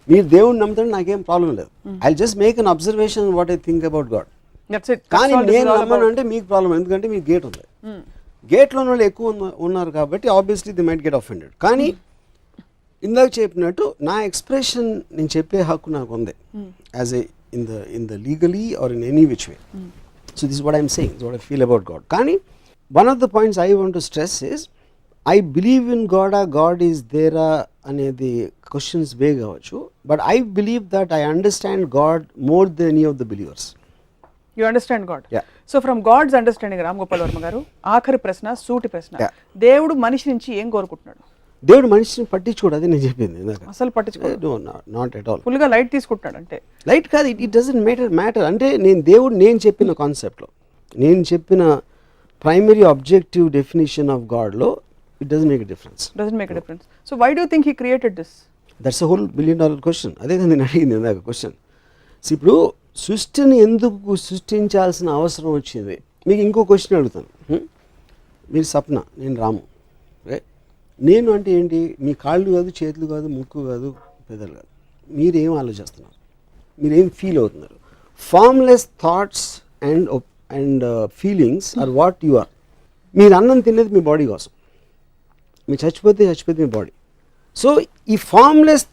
మీరు దేవుడిని నమ్ముతాడు, నాకేం ప్రాబ్లం లేదు. I just make an observation what I think about God. కానీ నేను నమ్మను అంటే మీకు ప్రాబ్లం, ఎందుకంటే మీకు గేట్ ఉంది. గేట్లో ఉన్న వాళ్ళు ఎక్కువ ఉన్నారు కాబట్టి obviously the might get offended. కానీ ఇందాక చెప్పినట్టు నా ఎక్స్ప్రెషన్ నేను చెప్పే హక్కు నాకు ఉంది, as a in the legally or in any which way. So this what I'm saying, what I feel about God. కానీ one of the points I want to stress is, I believe in God is there a అనేది questions వే కావచ్చు, but I believe that I understand God more than any of the believers. You understand God. Yeah. So from God's understanding, Ram Gopal Varma garu, ఆఖరి ప్రశ్న, సూటి ప్రశ్న. Yeah. దేవుడు మనిషి నుంచి ఏం కోరుకుంటున్నాడు? దేవుడు మనిషిని పట్టించుకోడు, అది నేను చెప్పింది ఇందాక. అసలు పట్టించుకోడు, నాట్ ఎట్ ఆల్. ఫుల్గా లైట్ తీసుకుంటాడు అంటే. లైట్ కాదు, ఇట్ డజంట్ మ్యాటర్. అంటే నేను చెప్పిన కాన్సెప్ట్లో, నేను చెప్పిన ప్రైమరీ ఆబ్జెక్టివ్ డెఫినేషన్ ఆఫ్ గాడ్లో it doesn't make a difference. Doesn't make a difference. So why do think he created this? That's a whole $1 billion question. అదే కదా నేను అడిగింది ఇందాక క్వశ్చన్. ఇప్పుడు సృష్టిని ఎందుకు సృష్టించాల్సిన అవసరం వచ్చింది? మీకు ఇంకో క్వశ్చన్ అడుగుతాను. మీరు సప్న, నేను రాము. నేను అంటే ఏంటి? మీ కాళ్ళు కాదు, చేతులు కాదు, ముక్కు కాదు, పెద్దలు కాదు. మీరేం ఆలోచిస్తున్నారు, మీరేం ఫీల్ అవుతున్నారు. Formless thoughts and feelings are what you are. మీరు అన్నం తినేది మీ బాడీ కోసం, మీరు చచ్చిపోతే మీ బాడీ. సో ఈ ఫార్మ్లెస్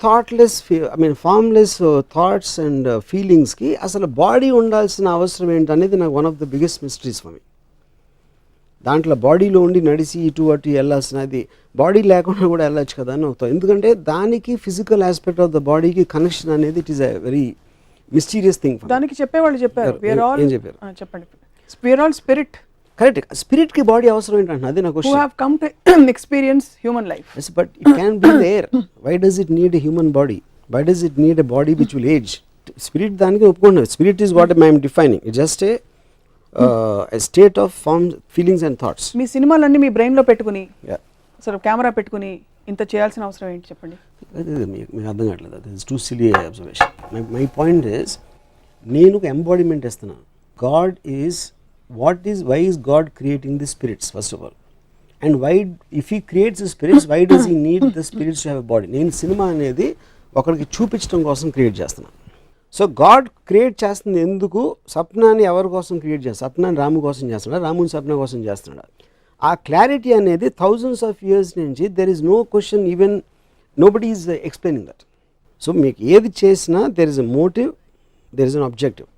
థాట్స్ అండ్ ఫీలింగ్స్కి అసలు బాడీ ఉండాల్సిన అవసరం ఏంటనేది నాకు one of the biggest mysteries for me. దాంట్లో బాడీలో ఉండి నడిచి ఇటు అటు వెళ్ళాల్సినది బాడీ లేకుండా కూడా వెళ్ళచ్చు కదా అని అవుతాం. ఎందుకంటే దానికి ఫిజికల్ ఆస్పెక్ట్ ఆఫ్ ద బాడీకి కనెక్షన్ అనేది it is a very mysterious thing. దానికి చెప్పేవాళ్ళు చెప్పారు, ఏం చెప్పారు? చెప్పండి. We are all spirit. Correct. స్పిరిట్కి బాడీ అవసరం ఏంటంటే అదే నాకు who have come to experience human life. Yes, but it can be there. Why does it need a human body? Why does it need a body which will age? Spirit దానికి ఒప్పుకున్నాను. Spirit is what I am defining. It's just a state of forms, feelings and thoughts. మీ సినిమాలన్నీ మీ బ్రెయిన్లో పెట్టుకుని Yeah. అసలు camera పెట్టుకుని ఇంత చేయాల్సిన అవసరం ఏంటి చెప్పండి. మీకు అర్థం కావట్లేదు. That is two silly observation. My point is, నేను ఒక ఎంబాడిమెంట్ ఇస్తున్నాను. God is why is God creating the spirits first of all, and why, if he creates the spirits, why does he need the spirits to have a body? నేను cinema అనేది ఒకరికి చూపించడం కోసం create చేస్తున్నాను. So God create చేస్తుంది ఎందుకు? సప్నాన్ని ఎవరి కోసం క్రియేట్ చేస్తాడు? సప్నాన్ని రాము కోసం చేస్తున్నాడు, రాముని సప్న కోసం చేస్తున్నాడు. ఆ క్లారిటీ అనేది థౌజండ్స్ ఆఫ్ ఇయర్స్ నుంచి there is no question, even nobody is explaining that. So మీకు ఏది చేసినా there is a motive, there is an objective.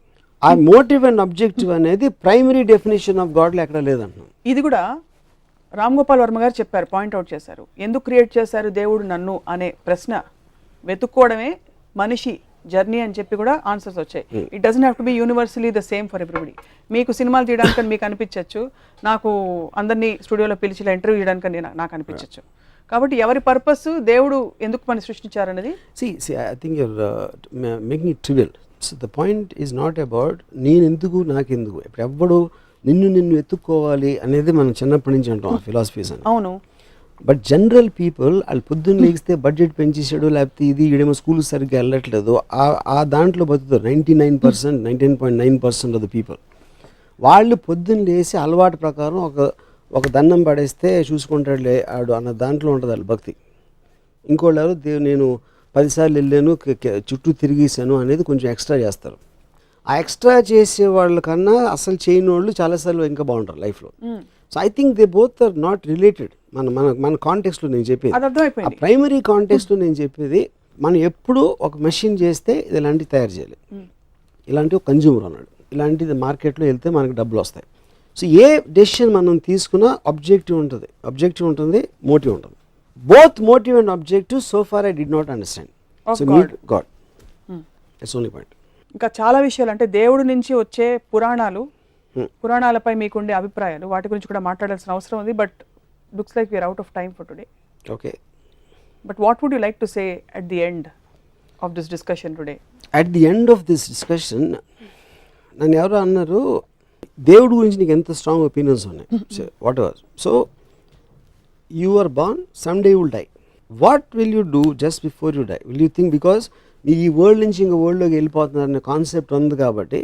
ఆ మోటివ్ అండ్ అబ్జెక్టివ్ అనేది ప్రైమరీ డెఫినేషన్ ఆఫ్ గాడ్లో ఎక్కడ లేదంటున్నాం. ఇది కూడా రామ్ గోపాల్ వర్మ గారు చెప్పారు, పాయింట్అవుట్ చేశారు. ఎందుకు క్రియేట్ చేశారు దేవుడు నన్ను అనే ప్రశ్న వెతుక్కోవడమే మనిషి జర్నీ అని చెప్పి కూడా ఆన్సర్స్ వచ్చాయి. It doesn't have to be universally the same for everybody. మీకు సినిమాలు తీయడానికి మీకు అనిపించవచ్చు, నాకు అందరినీ స్టూడియోలో పిలిచి ఇంటర్వ్యూ చేయడానికి నాకు అనిపించవచ్చు. కాబట్టి ఎవరి పర్పస్, దేవుడు ఎందుకు మన సృష్టించారన్నది. See, I think you're making it trivial. So the point is not about నేను ఎందుకు నాకెందుకు. ఇప్పుడు ఎవ్వడు నిన్ను ఎత్తుక్కోవాలి అనేది మనం చిన్నప్పటి నుంచి అంటాం ఫిలాసఫీస్ అని. అవును. బట్ జనరల్ పీపుల్ వాళ్ళు పొద్దున్న లేగిస్తే బడ్జెట్ పెంచేసాడు, లేకపోతే ఇది ఈడేమో స్కూల్ సరిగ్గా వెళ్ళట్లేదు, ఆ దాంట్లో బతుకుతారు 99.9% ఆఫ్ ద పీపుల్. వాళ్ళు పొద్దున్న లేసి అలవాటు ప్రకారం ఒక దండం పడేస్తే చూసుకుంటాడులే ఆడు అన్న దాంట్లో ఉంటుంది వాళ్ళ భక్తి. ఇంకోళ్ళు ఎవరు నేను 10 సార్లు వెళ్ళాను, చుట్టూ తిరిగేసాను అనేది కొంచెం ఎక్స్ట్రా చేస్తారు. ఆ ఎక్స్ట్రా చేసే వాళ్ళకన్నా అసలు చేయని వాళ్ళు చాలాసార్లు ఇంకా బాగుంటారు లైఫ్లో. So I think they both are not related. మన కాంటెక్స్ట్లో నేను చెప్పేది, ఆ ప్రైమరీ కాంటెక్స్ట్లో నేను చెప్పేది, మనం ఎప్పుడు ఒక మెషిన్ చేస్తే ఇది ఇలాంటివి తయారు చేయాలి, ఇలాంటి ఒక కన్జ్యూమర్ అన్నాడు, ఇలాంటిది మార్కెట్లో వెళ్తే మనకు డబ్బులు వస్తాయి. సో ఏ డెసిషన్ మనం తీసుకున్నా ఆబ్జెక్టివ్ ఉంటుంది, మోటివ్ ఉంటుంది. Both motive and objective, so far I did not understand. So meet God. That's only point. ఇంకా చాలా విషయాలు అంటే దేవుడి నుంచి వచ్చే పురాణాలపై మీకుండే అభిప్రాయాలు, వాటి గురించి కూడా మాట్లాడాల్సిన అవసరం ఉంది. But looks like we're out of time for today. Okay. But what would you like to say at the end of this discussion today? At the end of this discussion, నన్ను ఎవరో అన్నారు, దేవుడి గురించి నీకు ఎంత స్ట్రాంగ్ ఒపీనియన్స్ ఉన్నాయి, what ever. So you are born, someday you will die. What will you do just before you die? Will you think, because ఈ world నుంచి ఇంకో వరల్డ్లోకి వెళ్ళిపోతున్నారనే కాన్సెప్ట్ ఉంది కాబట్టి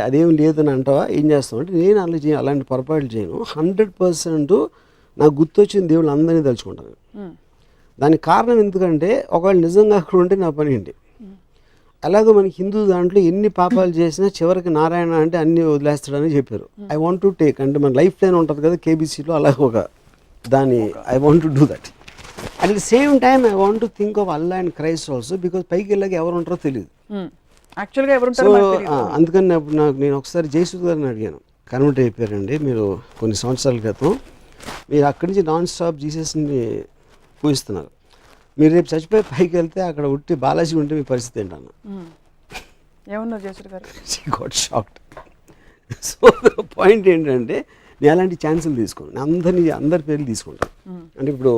అదేం లేదని అంటావా, ఏం చేస్తావు అంటే, నేను అలాంటి పొరపాట్లు చేయను. 100% నాకు గుర్తొచ్చిన దేవుళ్ళు అందరినీ తలుచుకుంటాను. దానికి కారణం ఎందుకంటే, ఒకవేళ నిజంగా అక్కడ ఉంటే నా పని ఏంటి. అలాగే మనకి హిందూ దాంట్లో ఎన్ని పాపాలు చేసినా చివరికి నారాయణ అంటే అన్నీ వదిలేస్తాడని చెప్పారు. ఐ వాంట్ టు టేక్, అంటే మన లైఫ్ లైన్ ఉంటుంది కదా కేబీసీలో, అలాగే ఒక దాని I want to do that. At the same time I want to think of Allah and Christ also, because పైకి వెళ్ళాక ఎవరు ఉంటారో తెలియదు. యాక్చువల్గా ఎవరు సో అందుకని నేను ఒకసారి జయసూద్ గారిని అడిగాను, కన్వర్ట్ అయిపోయారండి మీరు కొన్ని సంవత్సరాల క్రితం, మీరు అక్కడి నుంచి నాన్ స్టాప్ జీసస్ని పూజిస్తున్నారు, మీరు రేపు చచ్చిపోయి పైకి వెళ్తే అక్కడ ఉట్టి బాలాజీ ఉంటే మీ పరిస్థితి ఏంటన్నా. ఏమన్నారు జయసూద్ గారు? She got shocked. So point ఏంటంటే, నేను అలాంటి ఛాన్సులు తీసుకోను, అందరి పేర్లు తీసుకుంటాను. అంటే ఇప్పుడు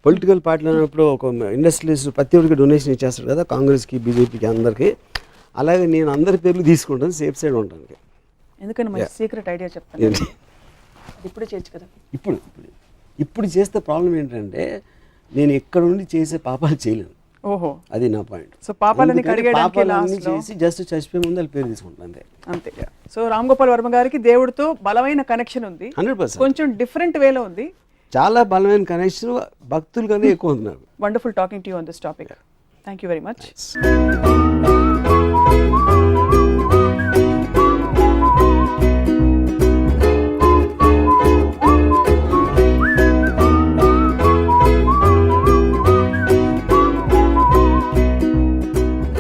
పొలిటికల్ పార్టీలు అన్నప్పుడు ఒక ఇండస్ట్రియలిస్ట్ ప్రతి ఒక్కరికి డొనేషన్ ఇచ్చేస్తాడు కదా, కాంగ్రెస్కి, బీజేపీకి, అందరికీ. అలాగే నేను అందరి పేర్లు తీసుకుంటాను, సేఫ్ సైడ్ ఉంటాను. ఎందుకంటే మంచి సీక్రెట్ ఐడియా చెప్తాను, ఇప్పుడే చేయొచ్చు కదా. ఇప్పుడు చేస్తే ప్రాబ్లం ఏంటంటే, నేను ఎక్కడ ఉండి చేసే పాపాలు చేయలేను. ఓహో, అది నా పాయింట్. సో పాపాలని చేసి జస్ట్ చచ్చిపోయే ముందు వాళ్ళ పేరు తీసుకుంటాను అంతే. సో రామ్ గోపాల్ వర్మ గారికి దేవుడితో బలమైన కనెక్షన్ ఉంది, 100%. కొంచెం డిఫరెంట్ వేలో ఉంది, చాలా బలమైన కనెక్షన్, భక్తులు కన్నా ఎక్కువ ఉంది నాకు. Wonderful talking to you on this topic. Thank you very much.